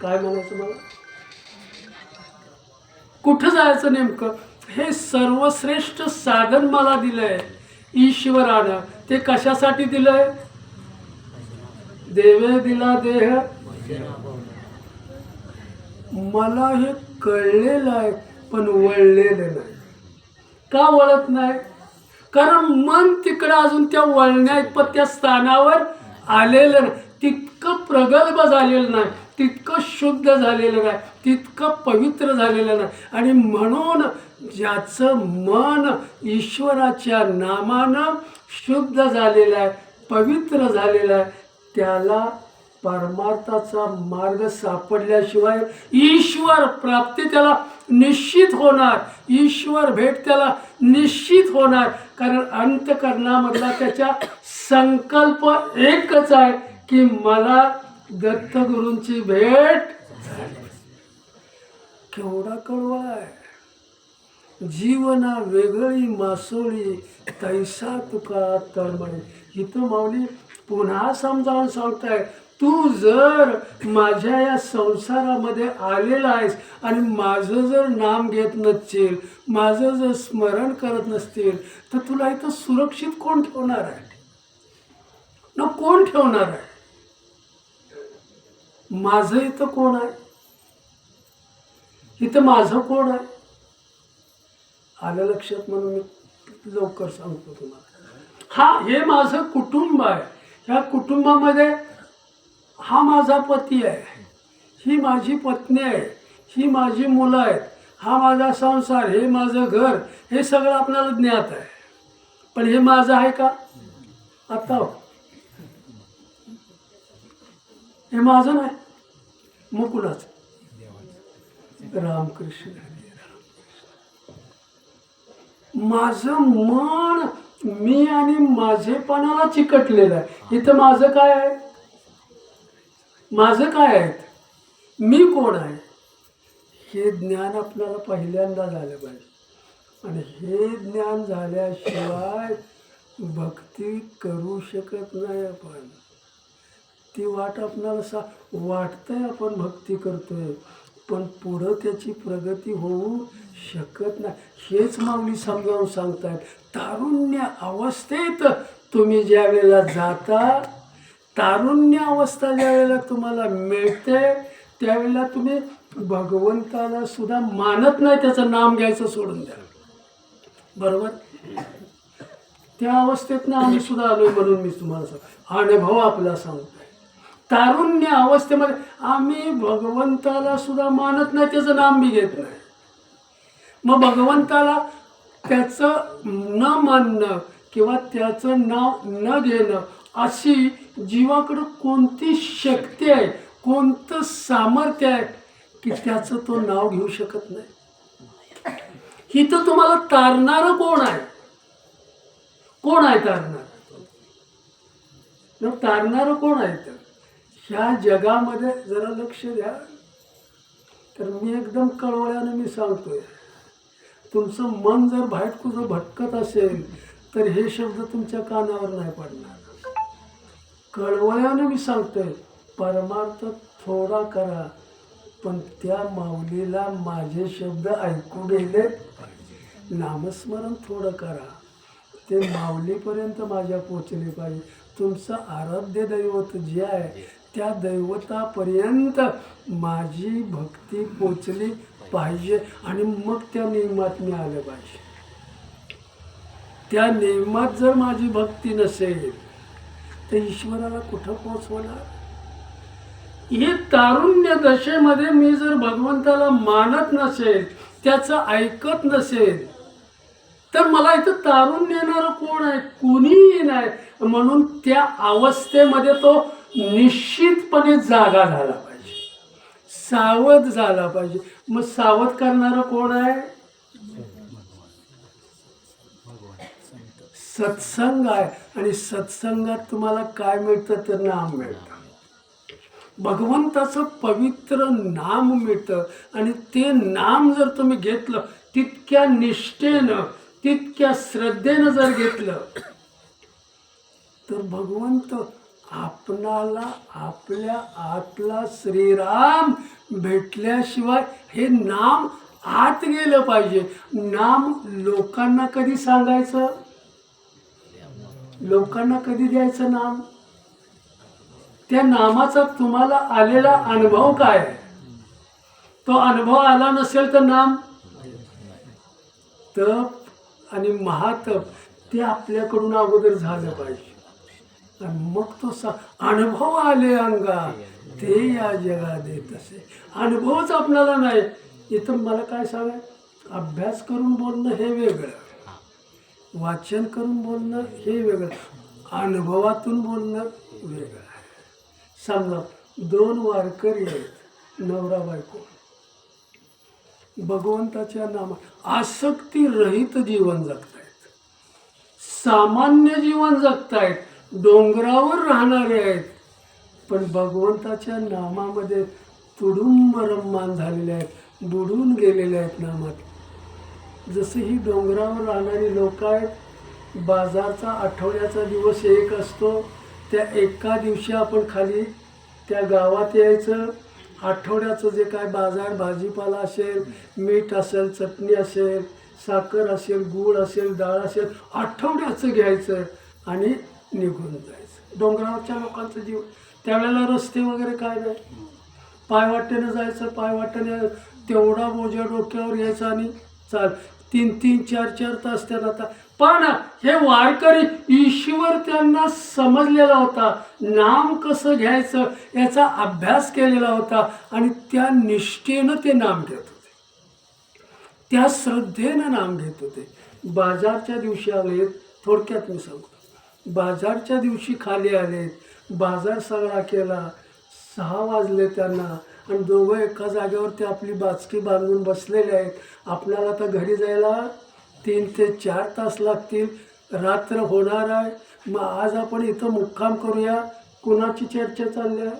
काय म्हणायचं मला? कुठं जायचं नेमकं? हे सर्वश्रेष्ठ साधन मला दिलंय ईश्वरानं. ते कशासाठी दिलंय? देवे दिला देह. मला हे कळलेलं आहे पण वळलेलं नाही. का वळत नाही? कारण मन तिकडं अजून त्या वळण्याच्या स्थानावर आलेलं नाही. तितकं प्रगल्भ झालेलं नाही, तितकं शुद्ध झालेलं नाही, तितकं पवित्र झालेलं नाही. आणि म्हणून ज्याचं मन ईश्वराच्या नामानं शुद्ध झालेलं आहे, पवित्र झालेलं आहे, त्याला परमार्थाचा मार्ग सापडल्याशिवाय ईश्वर प्राप्ती त्याला निश्चित होणार. ईश्वर भेट त्याला निश्चित होणार. कारण अंतःकरणामधला त्याच्या संकल्प एकच आहे की मला दत्तगुरूंची भेट. केवढा कळवा आहे. जीवना वेगळी मासोळी तैसा तुका तळमळी. इथं माऊली पुन्हा समजावून सांगताय, तू जर माझ्या या संसारामध्ये आलेला आहेस आणि माझं जर नाम घेत नसशील, माझं जर स्मरण करत नसतील तर तुला इथं सुरक्षित कोण ठेवणार आहे? न कोण ठेवणार आहे? माझं इथं कोण आहे? इथं माझं कोण आहे? आलं लक्षात म्हणून मी लवकर सांगतो तुम्हाला. हा, हे माझं कुटुंब आहे. ह्या कुटुंबामध्ये हा माझा पती आहे, ही माझी पत्नी आहे, ही माझी मुलं आहेत, हा माझा संसार, हे माझं घर, हे सगळं आपल्याला ज्ञात आहे. पण हे माझं आहे का? आता हे माझं नाही, मग कुणाचं? रामकृष्ण हरी राम. माझं मन मी आणि माझेपणाला चिकटलेलं आहे. इथं माझं काय आहे? माझं काय आहे? मी कोण आहे? हे ज्ञान आपल्याला पहिल्यांदा झालं पाहिजे. आणि हे ज्ञान झाल्याशिवाय भक्ती करू शकत नाही आपण. ती वाट आपल्याला वाटतंय आपण भक्ती करतोय, पण पुढं त्याची प्रगती होऊ शकत नाही. हेच माऊली समजावून सांगतायत. तारुण्य अवस्थेत तुम्ही ज्या वेळेला जाता, तारुण्य अवस्था ज्या वेळेला तुम्हाला मिळते, त्यावेळेला तुम्ही भगवंताला सुद्धा मानत नाही, त्याचं नाम घ्यायचं सोडून द्या. बरोबर? त्या अवस्थेतनं आम्ही सुद्धा आलोय म्हणून मी तुम्हाला सांगतो, अनुभव आपला सांगतोय. तारुण्य अवस्थेमध्ये आम्ही भगवंताला सुद्धा मानत नाही, त्याचं नाम बी घेत नाही. मग भगवंताला त्याचं न मानणं किंवा त्याचं नाव न घेणं, अशी जीवाकडं कोणती शक्ती आहे, कोणतं सामर्थ्य आहे की त्याचं तो नाव घेऊ शकत नाही? इथं तुम्हाला तारणारं कोण आहे? कोण आहे तारणार? तारणारं कोण आहे? तर ह्या जगामध्ये जरा लक्ष द्या. तर मी एकदम कळवळ्यानं मी सांगतोय, तुमचं मन जर बाहेर कुठं भटकत असेल तर हे शब्द तुमच्या कानावर नाही पडणार. कळवळ्यानं मी सांगतोय, परमार्थ थोडा करा, पण त्या माऊलीला माझे शब्द ऐकू गेले, नामस्मरण थोडं करा, ते माऊलीपर्यंत माझ्या पोचले पाहिजे. तुमचं आराध्य दैवत जे आहे त्या दैवतापर्यंत माझी भक्ती पोचली पाहिजे. आणि मग त्या नियमात मी आलं पाहिजे. त्या नियमात जर माझी भक्ती नसेल तर ईश्वराला कुठं पोचवणार? हे तारुण्य दशेमध्ये मी जर भगवंताला मानत नसेल, त्याचं ऐकत नसेल, तर मला इथं तारुण्य येणारं कोण आहे? कुणीही नाही. म्हणून त्या अवस्थेमध्ये तो निश्चितपणे जागा झाला पाहिजे, सावध झाला पाहिजे. मग सावध करणारं कोण आहे? सत्संग आहे. आणि सत्संगात तुम्हाला काय मिळतं? तर नाम मिळतं, भगवंताचं पवित्र नाम मिळतं. आणि ते नाम जर तुम्ही घेतलं, तितक्या निष्ठेनं, तितक्या श्रद्धेनं जर घेतलं, तर भगवंत आपणाला आपल्या आतला श्रीराम भेटल्याशिवाय हे नाम आत गेलं पाहिजे. नाम लोकांना कधी सांगायचं? लोकांना कधी द्यायचं नाम? त्या नामाचा तुम्हाला आलेला अनुभव काय? तो अनुभव आला नसेल तर नाम, तप आणि महातप ते आपल्याकडून अगोदर झालं पाहिजे. आणि मग तो अनुभव आले अंगा ते या जगात येत असे. अनुभवच आपल्याला नाही. इथं मला काय सांगाय, अभ्यास करून बोलणं हे वेगळं, वाचन करून बोलणं हे वेगळं, अनुभवातून बोलणं वेगळं आहे. समजा 2 वारकरी आहेत, नवरा बायको, भगवंताच्या नामात आसक्ती रहित जीवन जगतायत, सामान्य जीवन जगतायत, डोंगरावर राहणारे आहेत, पण भगवंताच्या नामामध्ये तुडुंब रम्मान झालेले आहेत, बुडून गेलेले आहेत नामात. जसं ही डोंगरावर राहणारी लोक आहेत, बाजारचा आठवड्याचा दिवस एक असतो, त्या एका दिवशी आपण खाली त्या गावात यायचं, आठवड्याचं जे काय बाजार भाजीपाला असेल, मीठ असेल, चटणी असेल, साखर असेल, गूळ असेल, डाळ असेल, आठवड्याचं घ्यायचं आणि निघून जायचं. डोंगरावरच्या लोकांचं जीव त्यावेळेला रस्ते वगैरे काय नाही, पायवाटेनं जायचं, पायवाटेने तेवढा बोजा डोक्यावर यायचा आणि चाल 3-3, 4-4 तास त्यांना. आता पण हे वारकरी ईश्वर त्यांना समजलेला होता, नाम कसं घ्यायचं याचा अभ्यास केलेला होता आणि त्या निष्ठेनं ते नाम घेत होते, त्या श्रद्धेनं नाम घेत होते. बाजारच्या दिवशी आले, थोडक्यात मी सांगतो, बाजारच्या दिवशी खाली आले, बाजार सगळा केला, 6 वाजले त्यांना आणि दोघं एका जागेवर ते आपली बाचकी बांधून बसलेले आहेत. आपल्याला तर घरी जायला 3 ते 4 तास लागतील, रात्र होणार आहे. मग आज आपण इथं मुक्काम करूया. कुणाची चर्चा चालली आहे?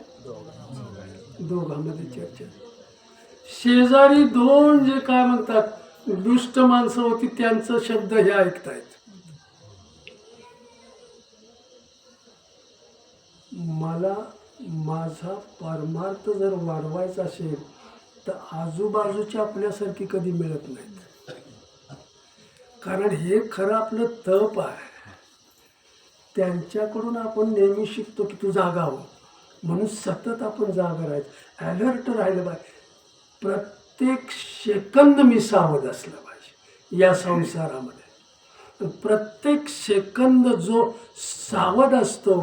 दोघांमध्ये चर्चा. शेजारी 2 जे काय म्हणतात दुष्ट माणसं होती, त्यांचं शब्द हे ऐकतायत. मला माझा परमार्थ जर वाढवायचा असेल तर आजूबाजूची आपल्यासारखी कधी मिळत नाहीत. कारण हे खरं आपलं तप आहे. त्यांच्याकडून आपण नेहमी शिकतो की तू जागा हो, म्हणून सतत आपण जागा राहायचं, अलर्ट राहिलं पाहिजे. प्रत्येक सेकंद मी सावध असलं पाहिजे या संसारामध्ये. प्रत्येक सेकंद जो सावध असतो,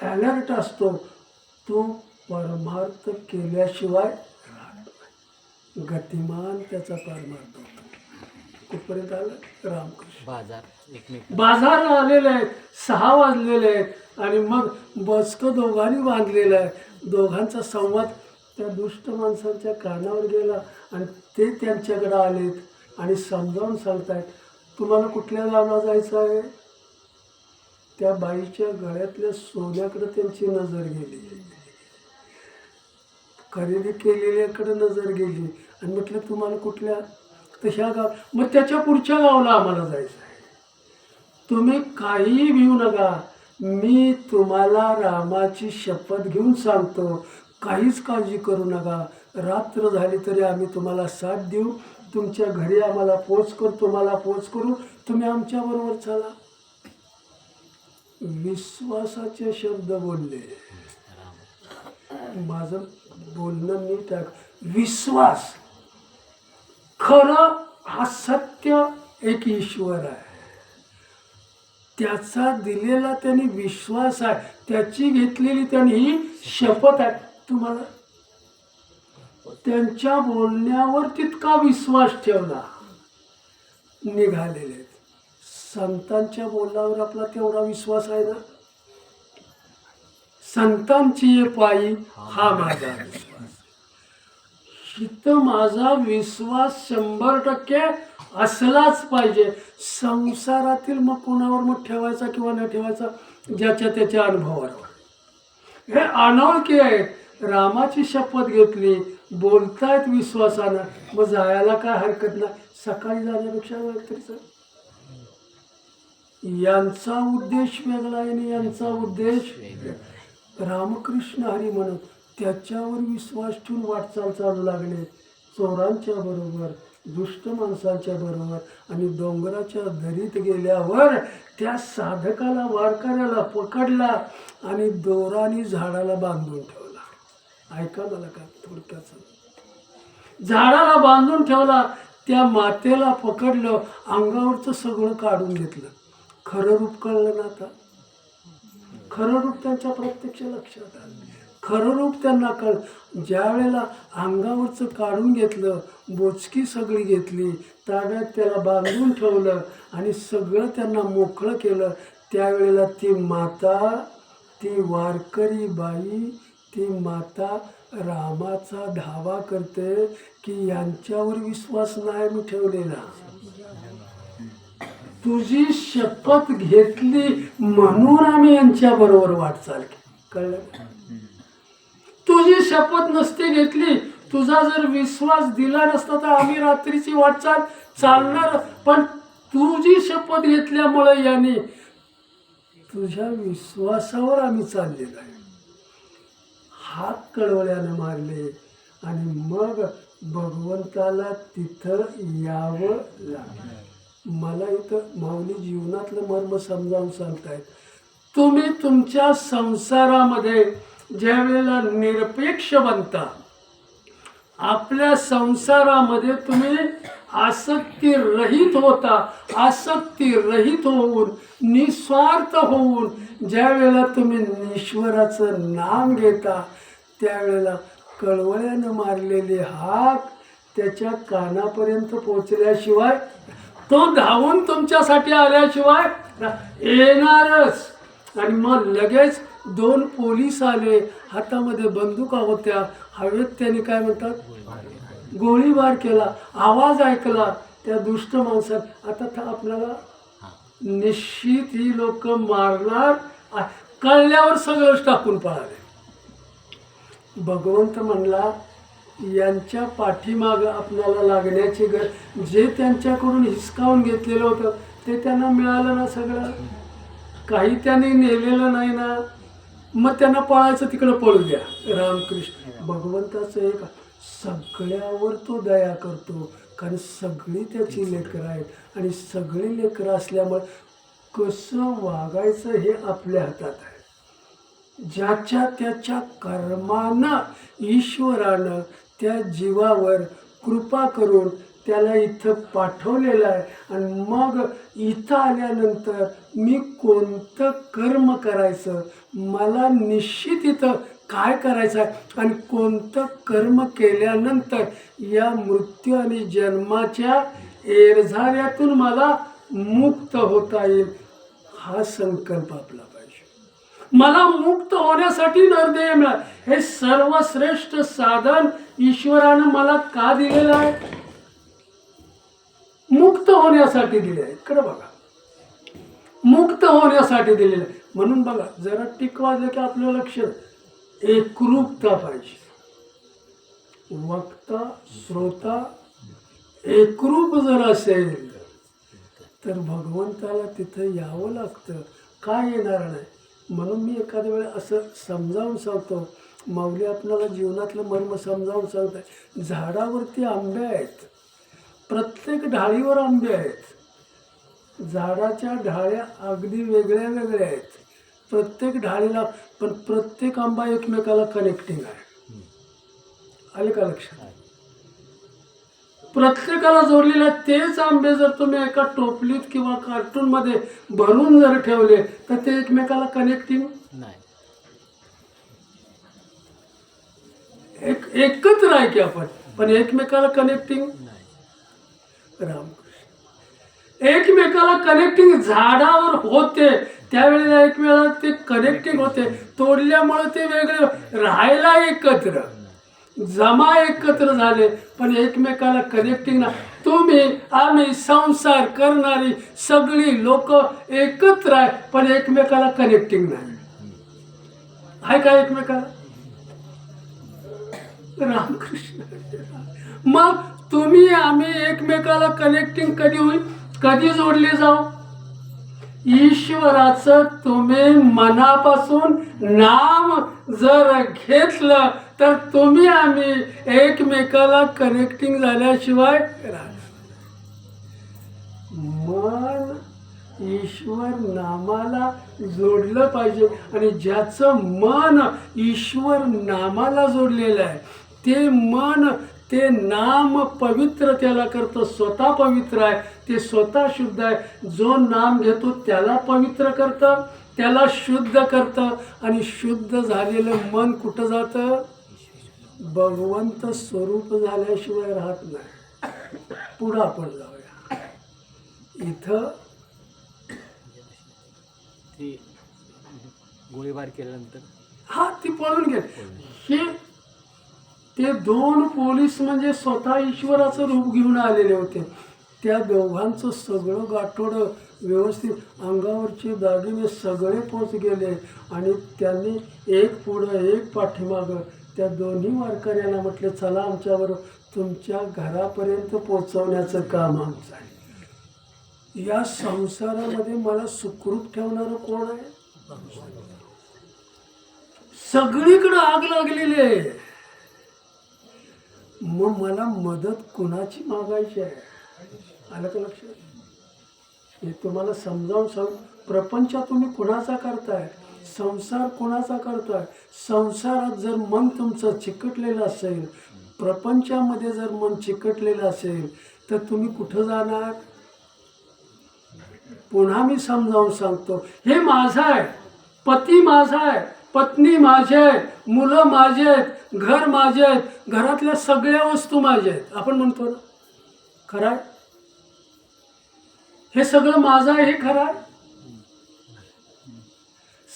अलर्ट असतो, तो परमार्थ केल्याशिवाय राहत नाही. गतिमान त्याचा परमार्थ होतो. कुठपर्यंत आलं? रामकृष्ण बाजार आलेले आहेत, 6 वाजलेले आहेत आणि मग बसकं दोघांनी बांधलेलं आहे. दोघांचा संवाद त्या दुष्ट माणसांच्या कानावर गेला आणि ते त्यांच्याकडे आलेत आणि समजावून सांगतायत, तुम्हाला कुठल्या गावाला जायचं आहे? त्या बाईच्या गळ्यातल्या सोन्याकडे त्यांची नजर गेली, खरेदी केलेल्याकडे नजर गेली आणि म्हटलं तुम्हाला कुठल्या? तर ह्या गाव. मग त्याच्या पुढच्या गावाला आम्हाला जायचं आहे. तुम्ही काही भिवू नका, मी तुम्हाला रामाची शपथ घेऊन सांगतो, काहीच काळजी करू नका. रात्र झाली तरी आम्ही तुम्हाला साथ देऊ, तुमच्या घरी आम्हाला पोच करू, तुम्हाला पोच करू, तुम्ही आमच्याबरोबर चला. विश्वासाचे शब्द बोलले. माझं बोलणं नीट आहे. विश्वास, खरं हा सत्य एक ईश्वर आहे, त्याचा दिलेला त्यांनी विश्वास आहे, त्याची घेतलेली त्यांनी ही शपथ आहे. तुम्हाला त्यांच्या बोलण्यावर तितका विश्वास ठेवला. निघालेले संतांच्या बोलण्यावर आपला तेवढा विश्वास आहे ना? संतांची ये पायी हा माझा विश्वास. इथं माझा विश्वास 100% असलाच पाहिजे. संसारातील मग कोणावर मग ठेवायचा किंवा न ठेवायचा ज्याच्या त्याच्या अनुभवावर. हे अनोळखी आहेत. रामाची शपथ घेतली, बोलतायत विश्वासानं, मग जायला काय हरकत नाही. सकाळी जाण्यापेक्षा रात्रीचं. यांचा उद्देश वेगळा आहे आणि यांचा उद्देश रामकृष्ण हरी म्हणत त्याच्यावर विश्वास ठेवून वाटचाल चालू लागले. चोरांच्या बरोबर, दुष्ट माणसांच्या बरोबर आणि डोंगराच्या दरीत गेल्यावर त्या साधकाला, वारकऱ्याला पकडला आणि दोराने झाडाला बांधून ठेवला. ऐका मला का थोडक्यात. झाडाला बांधून ठेवला, त्या मातेला पकडलं, अंगावरचं सगळं काढून घेतलं. खरं रूप कळलं ना आता? खरं रूप त्यांच्या प्रत्यक्ष लक्षात आलं. खरं रूप त्यांना कळलं. ज्या वेळेला अंगावरचं काढून घेतलं, बोचकी सगळी घेतली, ताब्यात त्याला बांधून ठेवलं आणि सगळं त्यांना मोकळं केलं, त्यावेळेला ती माता, ती वारकरी बाई, ती माता रामाचा धावा करते की यांच्यावर विश्वास नाही मी ठेवलेला, तुझी शपथ घेतली म्हणून आम्ही यांच्या बरोबर वाटचाल केली. कळलं? तुझी शपथ नसती घेतली, तुझा जर विश्वास दिला नसता तर आम्ही रात्रीची वाटचाल चालणार. पण तुझी शपथ घेतल्यामुळे यांनी, तुझ्या विश्वासावर आम्ही चाललेलो आहे. हात कळवळ्यानं मारले आणि मग भगवंताला तिथं यावं लागलं. मला इथं माऊली जीवनातलं मर्म समजावून सांगतायत. तुम्ही तुमच्या संसारामध्ये ज्या वेळेला निरपेक्ष बनता, आपल्या संसारामध्ये तुम्ही आसक्ती रहित होता, आसक्ती रहित होऊन निस्वार्थ होऊन ज्या वेळेला तुम्ही ईश्वराचं नाम घेता, त्यावेळेला कळवळ्यानं मारलेली हाक त्याच्या कानापर्यंत पोचल्याशिवाय, तो धावून तुमच्यासाठी आल्याशिवाय येणारच. आणि मग लगेच 2 पोलीस आले, हातामध्ये बंदुका होत्या, हवेत त्यांनी काय म्हणतात गोळीबार केला, आवाज ऐकला त्या दुष्ट माणसात. आता आपल्याला निश्चित ही लोक मारणार कळल्यावर सगळंच टाकून पळाले. भगवंत म्हणला यांच्या पाठीमाग आपल्याला लागण्याची गरज, जे त्यांच्याकडून हिसकावून घेतलेलं होतं ते त्यांना मिळालं ना, सगळं काही त्यांनी नेलेलं नाही ना, मग त्यांना पळायचं तिकडं पळू द्या. रामकृष्ण भगवंताचं एक, सगळ्यावर तो दया करतो, कारण सगळी त्याची लेकरं आहेत आणि सगळी लेकरं असल्यामुळे कसं वागायचं हे आपल्या हातात आहे. ज्याच्या त्याच्या कर्मानं ईश्वरानं त्या जीवावर कृपा करून त्याला इथं पाठवलेलं आहे. आणि मग इथं आल्यानंतर मी कोणतं कर्म करायचं, मला निश्चित इथं काय करायचं आहे आणि कोणतं कर्म केल्यानंतर या मृत्यू आणि जन्माच्या एरझाऱ्यातून मला मुक्त होता येईल, हा संकल्प आपला पाहिजे. मला मुक्त होण्यासाठी नरदेह मिळाला, हे सर्वश्रेष्ठ साधन ईश्वरानं मला का दिलेलं आहे? मुक्त होण्यासाठी दिले आहे. इकडे बघा, मुक्त होण्यासाठी दिलेलं आहे. म्हणून बघा, जरा टिक वाजलं की आपलं लक्ष एकरूपता पाहिजे. वक्ता श्रोता एकरूप जर असेल तर भगवंताला तिथं यावं लागतं, का येणार नाही? म्हणून मी एखाद्या वेळेला असं समजावून सांगतो, माऊली आपल्याला जीवनातलं मर्म समजावून सांगताय. झाडावरती आंबे आहेत, प्रत्येक ढाळीवर आंबे आहेत, झाडाच्या ढाळ्या अगदी वेगळ्या वेगळ्या आहेत प्रत्येक ढाळीला, पण प्रत्येक आंबा एकमेकाला कनेक्टिंग आहे. आले का लक्षात? प्रत्येकाला जोडलेले तेच आंबे जर तुम्ही एका टोपलीत किंवा कार्टूनमध्ये भरून जर ठेवले तर ते एकमेकाला कनेक्टिंग नाही. एकत्र आहे की आपण, पण एकमेकाला कनेक्टिंग नाही. रामकृष्ण एकमेकाला कनेक्टिंग झाडावर होते, त्यावेळेला एक वेळा ते कनेक्टिंग होते, तोडल्यामुळे ते वेगळे राहायला एकत्र, जमा एकत्र झाले, पण एकमेकाला कनेक्टिंग ना. तुम्ही आम्ही संसार करणारी सगळी लोक एकत्र आहे, पण एकमेकाला कनेक्टिंग नाही. आहे का एकमेकाला? रामकृष्ण. मग तुम्ही आम्ही एकमेकाला कनेक्टिंग कधी होईल, कधी जोडले जाऊ? ईश्वराचं तुम्ही मनापासून नाम जर घेतलं तर तुम्ही आम्ही एकमेकाला कनेक्टिंग झाल्याशिवाय मन ईश्वर नामाला जोडलं पाहिजे. आणि ज्याचं मन ईश्वर नामाला जोडलेलं आहे ते मन, ते नाम पवित्र त्याला करतं, स्वतः पवित्र आहे, ते स्वतः शुद्ध आहे. जो नाम घेतो त्याला पवित्र करतं, त्याला शुद्ध करतं. आणि शुद्ध झालेलं मन कुठं जातं? भगवंत स्वरूप झाल्याशिवाय राहत नाही. पुढं आपण जाऊया. इथं गोळीबार केल्यानंतर हा ती पळून गेले. हे ते 2 पोलीस म्हणजे स्वतः ईश्वराचं रूप घेऊन आलेले होते. त्या दोघांचं सगळं गाठोडं व्यवस्थित, अंगावरचे दागिने सगळे पोच गेले. आणि त्यांनी एक पुढं एक पाठीमागं त्या दोन्ही वारकऱ्यांना म्हटले, चला आमच्याबरोबर, तुमच्या घरापर्यंत पोचवण्याचं काम आमचं आहे. या संसारामध्ये मला सुखरूप ठेवणारं कोण आहे? सगळीकडे आग लागलेली आहे, मग मला मदत कुणाची मागायची आहे? आलं का लक्षात? हे तुम्हाला समजावून सांग. प्रपंच तुम्ही कुणाचा करताय? संसार कुणाचा करताय? संसारात जर मन तुमचं चिकटलेलं असेल, प्रपंचामध्ये जर मन चिकटलेलं असेल, तर तुम्ही कुठं जाणार? पुन्हा मी समजावून सांगतो, हे माझं आहे, पती माझा आहे, पत्नी माझी आहे, मुलं माझे आहेत, घर माझे आहेत, घरातल्या सगळ्या वस्तू माझ्या आहेत. आपण म्हणतो ना, खरं आहे? हे सगळं माझं आहे, हे खरं आहे?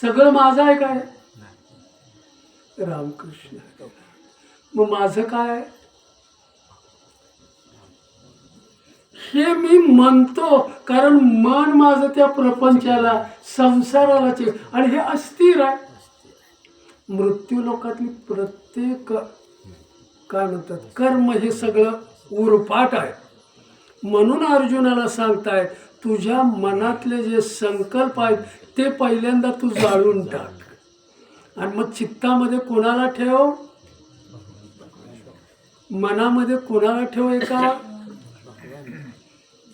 सगळं माझं आहे काय? रामकृष्ण. मग माझं काय? हे मी म्हणतो कारण मन माझं त्या प्रपंचाला, संसाराला आणि हे अस्थिर आहे. मृत्यू लोकातली प्रत्येक काय म्हणतात कर्म हे सगळं उरपाट आहे. म्हणून अर्जुनाला सांगतायत, तुझ्या मनातले जे संकल्प आहेत ते पहिल्यांदा तू जाळून टाक आणि मग चित्तामध्ये कोणाला ठेव? मनामध्ये कोणाला ठेव? का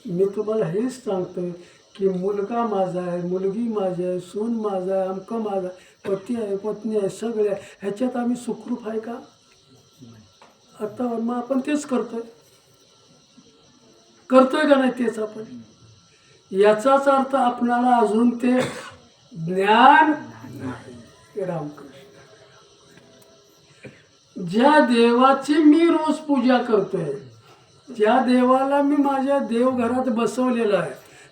मी तुम्हाला हेच सांगतोय की मुलगा माझा आहे, मुलगी माझी आहे, सून माझा आहे, अमकं माझा आहे, पती आहे, पत्नी आहे, सगळे आहे. ह्याच्यात आम्ही सुखरूप आहे का? आता मग आपण तेच करतोय का नाही? तेच आपण. याचाच अर्थ आपणाला अजून ते ज्ञान. रामकृष्ण. ज्या देवाची मी रोज पूजा करतोय, ज्या देवाला मी माझ्या देवघरात बसवलेलं आहे,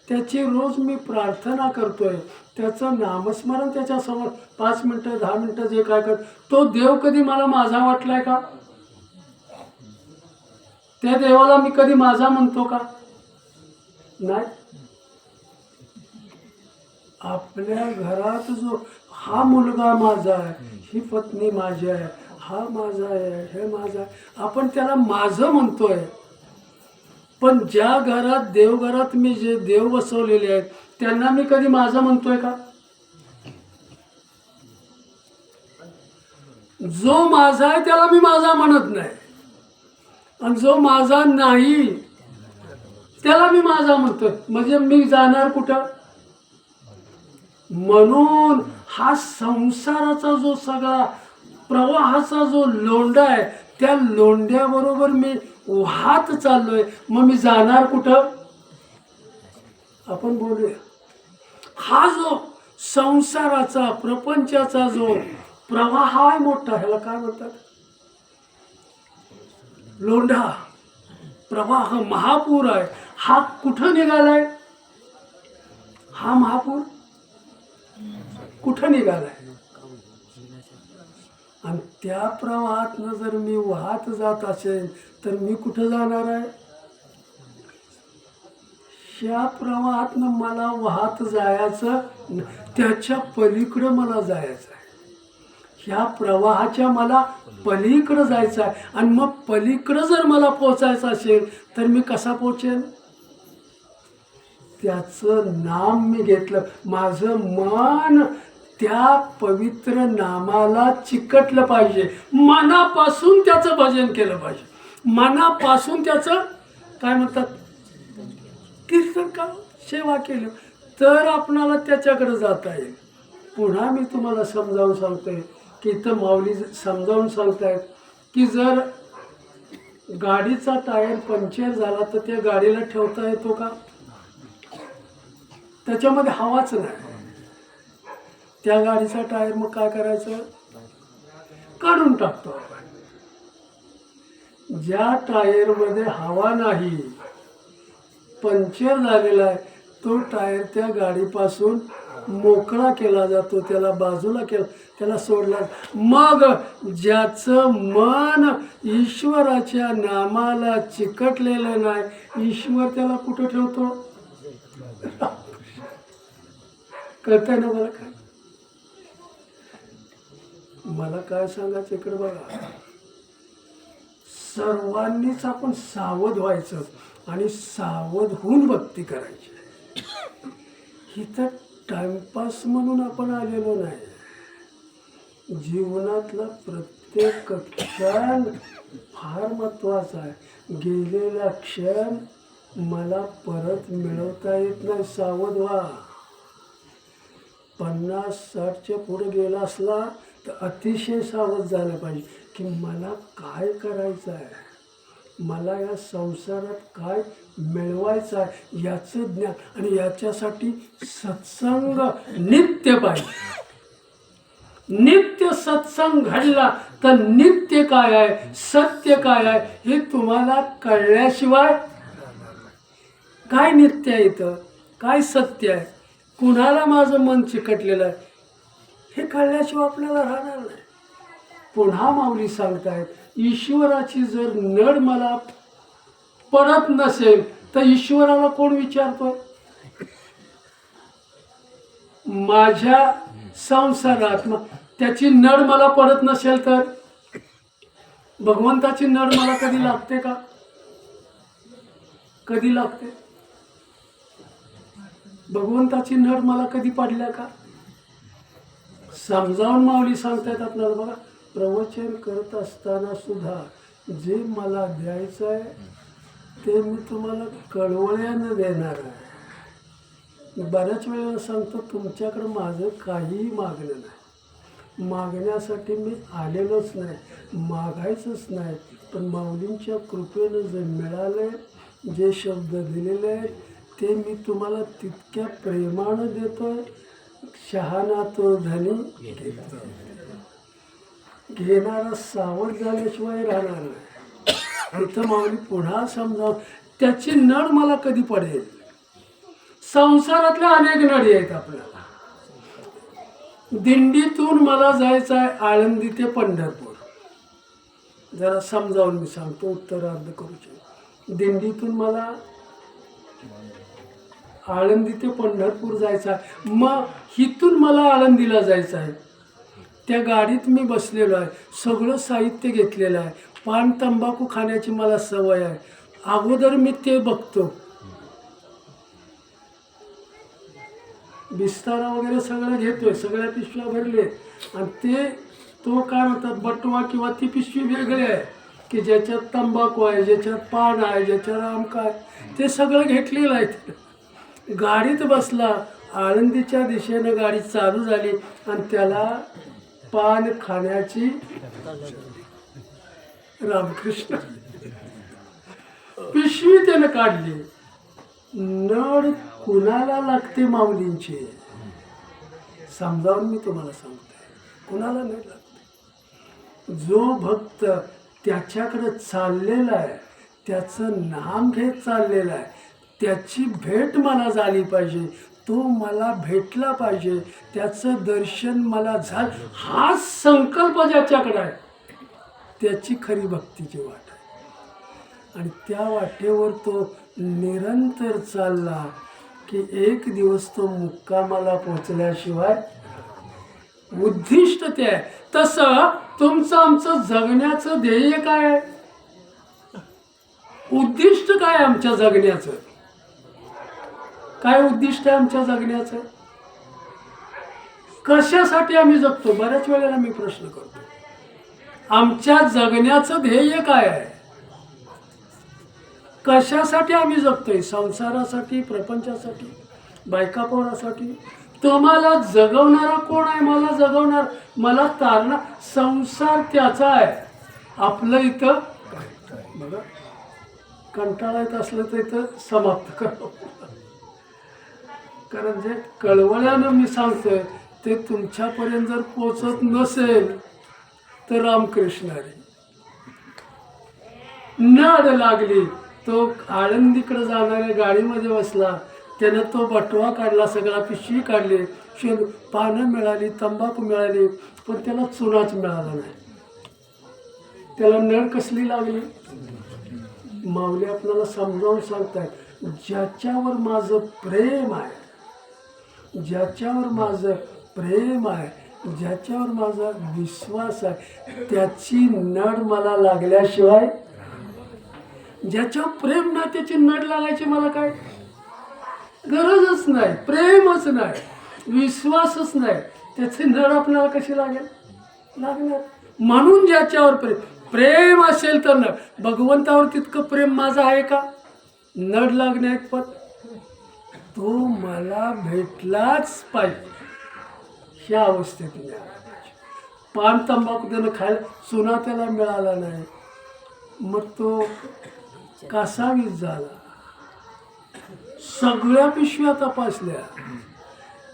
त्याची रोज मी प्रार्थना करतोय, त्याचं नामस्मरण त्याच्यासमोर 5 मिनटं 10 मिनटं जे काय कर, तो देव कधी मला माझा वाटलाय का? त्या देवाला मी कधी माझा म्हणतो का? नाही. आपल्या घरात जो हा मुलगा माझा आहे, ही पत्नी माझी आहे, हा माझा आहे, हे माझा आहे, आपण त्याला माझं म्हणतोय. पण ज्या घरात देवघरात मी जे देव बसवलेले आहेत त्यांना मी कधी माझं म्हणतोय का? जो माझा आहे त्याला मी माझा म्हणत नाही, आणि जो माझा नाही त्याला मी माझा म्हणतोय. म्हणजे मी जाणार कुठं? म्हणून हा संसाराचा जो सगळा प्रवाहाचा जो लोंढा आहे, त्या लोंढ्याबरोबर मी वाहत चाललोय. मग मी जाणार कुठं? आपण बोलूया. हा जो संसाराचा प्रपंचाचा जो प्रवाह आहे मोठा, ह्याला काय म्हणतात? लोंढा, प्रवाह, महापूर आहे. हा कुठं निघालाय? हा महापूर कुठं निघालाय? आणि त्या प्रवाहातनं जर मी वाहत जात असेल तर मी कुठं जाणार आहे? ह्या प्रवाहातनं मला वाहत जायचं, त्याच्या पलीकडं मला जायचं आहे. ह्या प्रवाहाच्या मला पलीकडं जायचं आहे. आणि मग पलीकडं जर मला पोचायचं असेल तर मी कसा पोचेन? त्याचं नाम मी घेतलं. माझं मन त्या पवित्र नामाला चिकटलं पाहिजे. मनापासून त्याचं भजन केलं पाहिजे, मनापासून त्याचं काय म्हणतात कीर्तन का सेवा केलं तर आपणाला त्याच्याकडे जाता येईल. पुन्हा मी तुम्हाला समजावून सांगतोय की इथं माऊली समजावून सांगतायत की जर गाडीचा टायर पंक्चर झाला तर त्या गाडीला ठेवता येतो का? त्याच्यामध्ये हवाच नाही. त्या गाडीचा टायर मग काय करायचं? काढून टाकतो आपण. ज्या टायरमध्ये हवा नाही, पंक्चर झालेला आहे, तो टायर त्या गाडीपासून मोकळा केला जातो, त्याला बाजूला केला, त्याला सोडला. मग ज्याचं मन ईश्वराच्या नामाला चिकटलेलं नाही, ईश्वर त्याला कुठं ठेवतो? कळतंय ना मला? काय मला काय सांगायचं इकडे बघा. सर्वांनीच आपण सावध व्हायचं आणि सावध होऊन भक्ती करायची. ही तर टाइमपास म्हणून आपण आलेलो नाही. जीवनातला प्रत्येक क्षण फार महत्वाचा आहे. गेलेला क्षण मला परत मिळवता येत नाही. सावध व्हा. 50-60च्या पुढे गेला असला तर अतिशय सावध झालं पाहिजे की मला काय करायचं आहे, मला या संसारात काय मिळवायचं आहे याचं ज्ञान, आणि याच्यासाठी सत्संग नित्य पाहिजे. नित्य सत्संग घडला तर नित्य काय आहे, सत्य काय आहे हे तुम्हाला कळल्याशिवाय, काय नित्य आहे इथं, काय सत्य आहे, कुणाला माझं मन चिकटलेलं आहे हे कळल्याशिवाय आपल्याला राहणार नाही. पुन्हा माऊली सांगतायत, ईश्वराची जर नड मला पडत नसेल तर ईश्वराला कोण विचारतोय? माझ्या संसारात त्याची नड मला पडत नसेल तर भगवंताची नड मला कधी लागते का? कधी लागते? भगवंताची नड मला कधी पडल्या का? समजावून माऊली सांगतायत आपल्याला. बघा, प्रवचन करत असताना सुद्धा जे मला द्यायचं आहे ते मी तुम्हाला कळवळ्यानं देणार आहे. मी बऱ्याच वेळेला सांगतो, तुमच्याकडं माझं काहीही मागणं नाही, मागण्यासाठी मी आलेलोच नाही, मागायचंच नाही. पण माऊलींच्या कृपेनं जे मिळालं, जे शब्द दिलेले आहेत ते मी तुम्हाला तितक्या प्रेमानं देतोय. शहाणा तो धनी घेणारा सावध झाल्याशिवाय राहणार नाही. इथं माऊली पुन्हा समजावं, त्याची नड मला कधी पडेल. संसारातल्या अनेक नडी आहेत आपल्याला. दिंडीतून मला जायचं आहे आळंदी ते पंढरपूर. जरा समजावून मी सांगतो, उत्तरार्ध करूचे. दिंडीतून मला आळंदी ते पंढरपूर जायचं आहे. मग इथून मला आळंदीला जायचं आहे. त्या गाडीत मी बसलेलो आहे, सगळं साहित्य घेतलेलं आहे, पान तंबाखू खाण्याची मला सवय आहे. अगोदर मी ते बघतो, बिस्तारा वगैरे सगळं घेतोय, सगळ्या पिशव्या भरले, आणि ते तो काय म्हणतात बटवा किंवा ती पिशवी वेगळी आहे की ज्याच्यात तंबाखू आहे, ज्याच्यात पान आहे, ज्याच्यात आमका आहे, ते सगळं घेतलेलं आहे. गाडीत बसला, आळंदीच्या दिशेनं गाडी चालू झाली आणि त्याला पान खाण्याची, रामकृष्ण, पिशवी त्यानं काढली. नड कुणाला लागते माऊलींची? समजावून मी तुम्हाला सांगतोय, कुणाला नाही लागते. जो भक्त त्याच्याकडे चाललेला आहे, त्याचं नाम घेत चाललेला आहे, त्याची भेट मला झाली पाहिजे, तो मला भेटला पाहिजे, त्याचं दर्शन मला झालं, हा संकल्प ज्याच्याकडे आहे त्याची खरी भक्तीची वाट आहे. आणि त्या वाटेवर तो निरंतर चालला की एक दिवस तो मुक्कामाला पोचल्याशिवाय, उद्दिष्ट ते आहे. तसं तुमचं आमचं जगण्याचं ध्येय काय आहे? उद्दिष्ट काय आहे आमच्या जगण्याचं? काय उद्दिष्ट आहे आमच्या जगण्याचं? कशासाठी आम्ही जगतो? बऱ्याच वेळेला मी प्रश्न करतो, आमच्या जगण्याचं ध्येय काय आहे? कशासाठी आम्ही जगतोय? संसारासाठी, प्रपंचासाठी, बायका पोरासाठी? तुम्हाला जगवणारा कोण आहे? मला जगवणार, मला तारणार. संसार त्याचा आहे. आपलं इथं बघा, कंटाळा येत असलं तर इथं समाप्त करावं. कारण जे कळवळ्यानं मी सांगतोय ते तुमच्यापर्यंत जर पोचत नसेल तर रामकृष्ण हरी. नड लागली, तो आळंदीकडे जाणाऱ्या गाडीमध्ये बसला, त्यानं तो बटवा काढला, सगळा पिशवी काढली, पानं मिळाली, तंबाखू मिळाली, पण त्याला चुनाच मिळाला नाही. त्याला नड कसली लागली? माऊली आपल्याला समजावून सांगतायत, ज्याच्यावर माझं प्रेम आहे, ज्याच्यावर माझं प्रेम आहे, ज्याच्यावर माझा विश्वास आहे, त्याची नड मला लागल्याशिवाय, ज्याच्यावर प्रेम नाही त्याची नड लागायची मला काय गरजच नाही. प्रेमच नाही, विश्वासच नाही, त्याची नड आपल्याला कशी लागेल? लागणार. म्हणून ज्याच्यावर प्रेम असेल तर नड. भगवंतावर तितकं प्रेम माझं आहे का नड लागण्यात? पण तो मला भेटलाच पाहिजे. ह्या अवस्थेत नाही आला पाहिजे. पान तंबाखू त्यानं खायला चुना त्याला मिळाला नाही, मग तो कासावीस झाला. सगळ्या पिशव्या तपासल्या,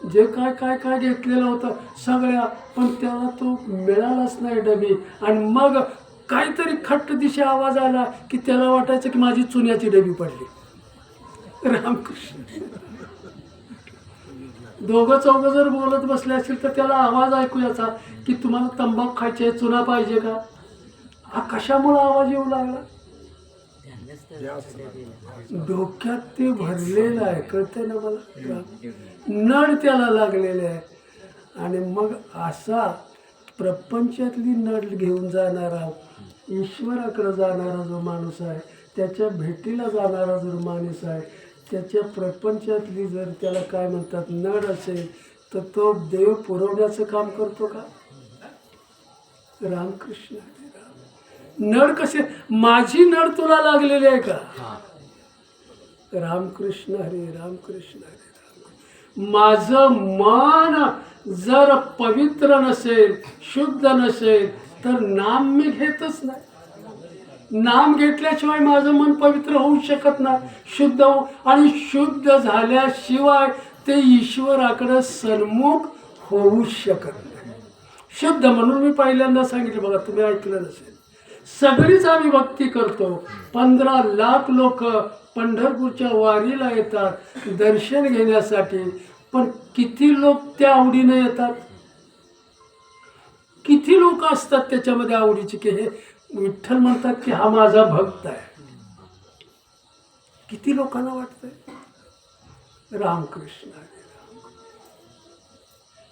जे काय काय काय घेतलेलं होतं सगळ्या, पण त्याला तो मिळालाच नाही डबी. आणि मग काहीतरी खट्ट दिशे आवाज आला की त्याला वाटायचं की माझी चुन्याची डबी पडली. रामकृष्ण. दोघं चौघं जर बोलत बसले असतील तर त्याला आवाज ऐकू याचा की तुम्हाला तंबाखू खायचे, चुना पाहिजे का. हा कशामुळे आवाज येऊ लागला. डोक्यात ते भरलेलं आहे, कळतंय ना मला. नड त्याला लागलेले आहे. आणि मग असा प्रपंचातली नड घेऊन जाणारा, ईश्वराकडे जाणारा जो माणूस आहे, त्याच्या भेटीला जाणारा जो माणूस आहे, त्याच्या प्रपंचातली जर त्याला काय म्हणतात नड असेल तर तो देव पुरवण्याचं काम करतो का. रामकृष्ण. नड कसे, माझी नड तुला लागलेली आहे का. रामकृष्ण हरे रामकृष्ण हरे. माझं मन जर पवित्र नसेल, शुद्ध नसेल तर नाम मी घेतच नाही. नाम घेतल्याशिवाय माझं मन पवित्र होऊ शकत नाही, शुद्ध आणि शुद्ध झाल्याशिवाय ते ईश्वराकडे सन्मुख होऊ शकत नाही. शुद्ध म्हणून मी पहिल्यांदा सांगितलं बघा, तुम्ही ऐकलं नसेल. सगळीच आम्ही भक्ती करतो. 15 लाख लोक पंढरपूरच्या वारीला येतात दर्शन घेण्यासाठी, पण किती लोक त्या आवडीने येतात. किती लोक असतात त्याच्यामध्ये आवडीचे की हे विठ्ठल म्हणतात की हा माझा भक्त आहे. किती लोकांना वाटतंय. रामकृष्ण.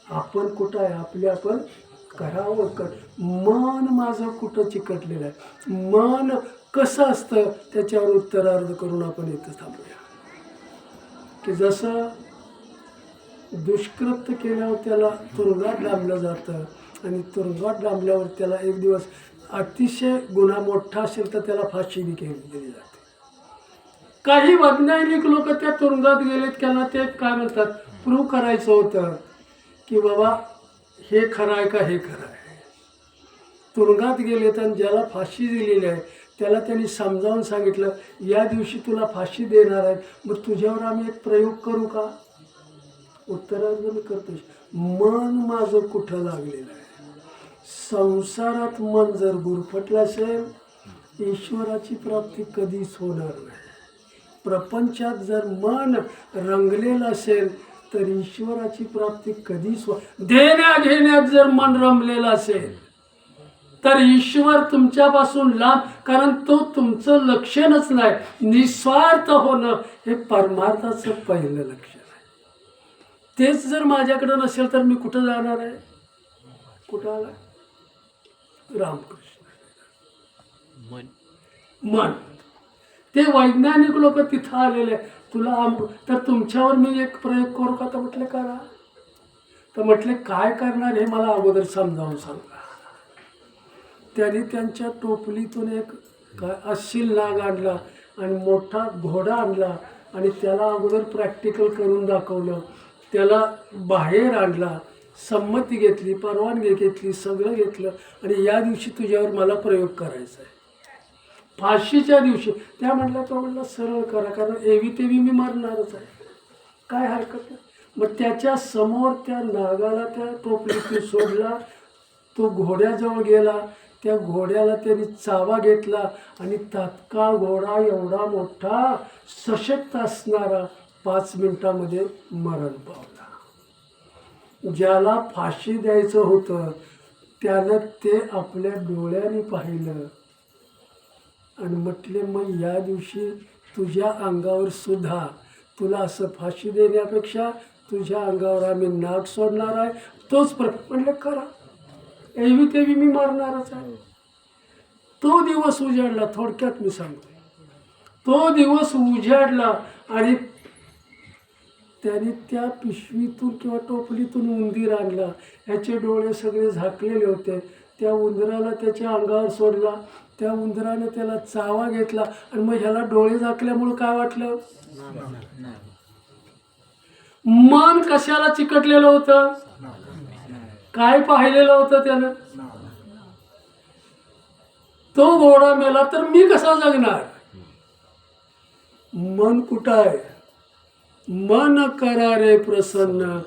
आपण कुठं आहे, आपले आपण करावं. मन माझं कुठं चिकटलेलं आहे. मन कसं असतं त्याच्यावर उत्तरार्ध करून आपण इथं थांबूया. की जसं दुष्कृत्य केल्यावर त्याला तुरुंगात डांबलं जातं, आणि तुरुंगात डांबल्यावर त्याला एक दिवस अतिशय गुन्हा मोठा असेल तर त्याला फाशी दिली जाते. काही वैज्ञानिक लोक त्या तुरुंगात गेलेत, त्यांना ते काय म्हणतात प्रूव्ह करायचं होतं की बाबा हे खरं आहे का हे खरं आहे. तुरुंगात गेलेत आणि ज्याला फाशी दिलेली आहे त्याला त्यांनी समजावून सांगितलं, या दिवशी तुला फाशी देणार आहे, मग तुझ्यावर आम्ही एक प्रयोग करू का. उत्तरार्ध मी करतोय. मन माझं कुठं लागलेलं आहे. संसारात मन जर गुरफटलं असेल, ईश्वराची प्राप्ती कधीच होणार नाही. प्रपंचात जर मन रंगलेलं असेल तर ईश्वराची प्राप्ती कधीच देण्या घेण्यात जर मन रमलेलं असेल तर ईश्वर तुमच्यापासून लांब, कारण तो तुमचं लक्षणच नाही. निस्वार्थ होणं हे परमार्थाचं पहिलं लक्षण आहे. तेच जर माझ्याकडे नसेल तर मी कुठं जाणार आहे. कुठं आला. रामकृष्ण. मन ते वैज्ञानिक लोक तिथं आलेले, तुला तर तुमच्यावर मी एक प्रयोग करू का. तर म्हटले करा. तर म्हटले काय करणार हे मला अगोदर समजावून सांगा. त्यांनी त्यांच्या टोपलीतून एक अस्सील नाग आणला आणि मोठा घोडा आणला आणि त्याला अगोदर प्रॅक्टिकल करून दाखवलं. त्याला बाहेर आणला, संमती घेतली, परवानगी घेतली, सगळं घेतलं आणि या दिवशी तुझ्यावर मला प्रयोग करायचा आहे. फाशीच्या दिवशी त्या म्हटल्या, तो म्हटला सरळ करा, कारण एवी तेवी मी मरणारच आहे, काय हरकत नाही. मग त्याच्या समोर त्या नागाला त्या टोपलीतून सोडला. तो घोड्याजवळ गेला, त्या घोड्याला त्यांनी चावा घेतला आणि तात्काळ घोडा एवढा मोठा सशक्त असणारा 5 मिनिटामध्ये मरण पावला. ज्याला फाशी द्यायचं होतं त्यानं ते आपल्या डोळ्याने पाहिलं आणि म्हटले, मग या दिवशी तुझ्या अंगावर सुद्धा तुला असं फाशी देण्यापेक्षा तुझ्या अंगावर आम्ही नाग सोडणार आहे. तोच म्हटले करा, एवी तेवी मी मारणारच आहे. तो दिवस उजाडला. थोडक्यात मी सांगतो, तो दिवस उजाडला आणि त्याने त्या पिशवीतून किंवा टोपलीतून उंदीर आणला. ह्याचे डोळे सगळे झाकलेले होते. त्या उंदराला त्याच्या अंगावर सोडला. त्या उंदराने त्याला चावा घेतला आणि मग ह्याला डोळे झाकल्यामुळे काय वाटलं. मन कशाला चिकटलेलं होतं. काय पाहिलेलं होतं त्यानं? तो घोडा मेला तर मी कसा जगणार? मन कुठं आहे? मन करा रे प्रसन्न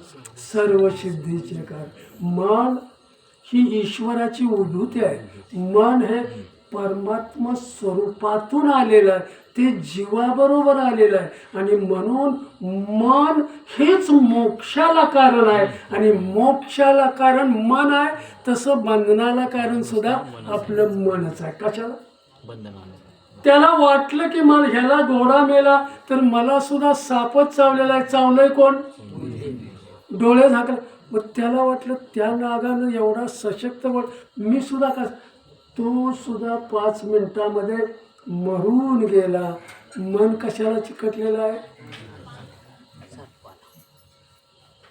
सर्व सिद्धीचे कारण. मन ही ईश्वराची उद्धूती आहे. मन हे परमात्मा स्वरूपातून आलेलं आहे, ते जीवाबरोबर आलेलं आहे. आणि म्हणून मन हेच मोक्षाला कारण आहे. आणि मोक्षाला कारण मन आहे, तसं बंधनाला कारण सुद्धा आपलं मनच आहे. कशाला? त्याला वाटलं की मला ह्याला घोडा मेला तर मला सुद्धा सापच चावलेला आहे. चावलंय कोण? डोळे झाकले. मग त्याला वाटलं त्या नागानं एवढा सशक्त मी सुद्धा का? तो सुद्धा 5 मिनिटामध्ये मरून गेला. मन कशाला चिकटलेलं आहे?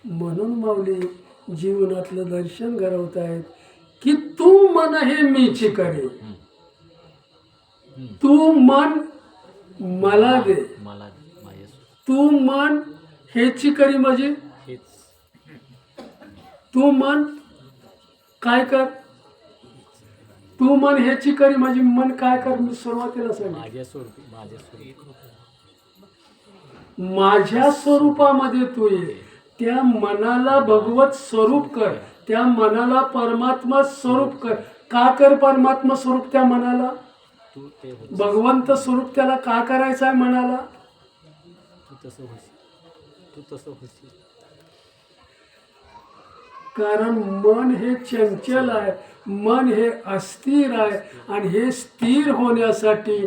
म्हणून माऊली जीवनातलं दर्शन घडवत आहेत की तू मन हे मीची करे, तू मन मला दे, तू मन हेची करी म्हणजे तू मन काय कर? तू मन हेची करी म्हणजे मन काय कर? मी सुरुवातीला सांगितलं माझ्या स्वरूपामध्ये तू ये. त्या मनाला भगवत स्वरूप कर, त्या मनाला परमात्मा स्वरूप कर. का कर परमात्मा स्वरूप त्या मनाला? भगवंत स्वरूप त्याला का करायचं आहे मनाला? कारण मन हे चंचल आहे, मन हे अस्थिर आहे. आणि हे स्थिर होण्यासाठी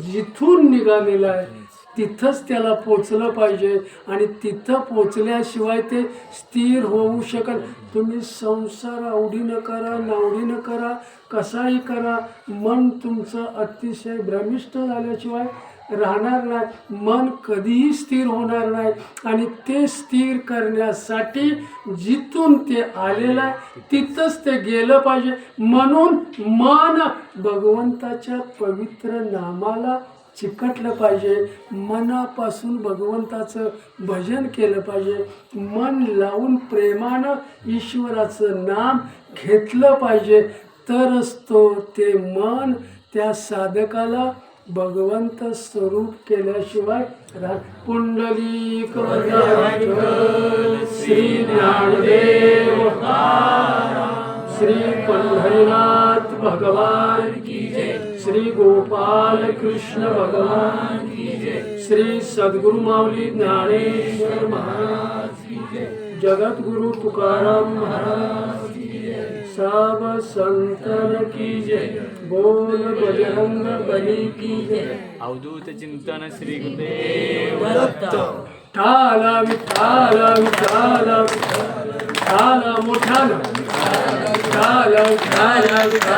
जिथून निघालेलं आहे तिथंच त्याला पोचलं पाहिजे. आणि तिथं पोचल्याशिवाय ते स्थिर होऊ शकत. तुम्ही संसार आवडीनं करा, नावडीनं करा, कसाही करा, मन तुमचं अतिशय भ्रमिष्ट झाल्याशिवाय राहणार नाही. मन कधीही स्थिर होणार नाही. आणि ते स्थिर करण्यासाठी जिथून ते आलेलं आहे तिथंच ते गेलं पाहिजे. म्हणून मन भगवंताच्या पवित्र नामाला चिकटलं पाहिजे. मनापासून भगवंताचं भजन केलं पाहिजे. मन लावून प्रेमानं ईश्वराचं नाम घेतलं पाहिजे. तरच ते मन त्या साधकाला भगवंत स्वरूप केल्याशिवाय पुंडलिक श्री ज्ञानदेव श्री पंढरीनाथ भगवान की जय. श्री गोपाल कृष्ण भगवान की जय. श्री सद्गुरु माऊली ज्ञानेश्वर महाराज की जय. जगद्गुरु तुकाराम महाराज की जय. सब संतन की जय. बोल बजरंग बली की जय. अवधूत चिंतन श्री गुरुदेव दत्त. विठ्ठल विठ्ठल विठ्ठल विठ्ठल मोठ्यानं विठ्ठल विठ्ठल विठ्ठल.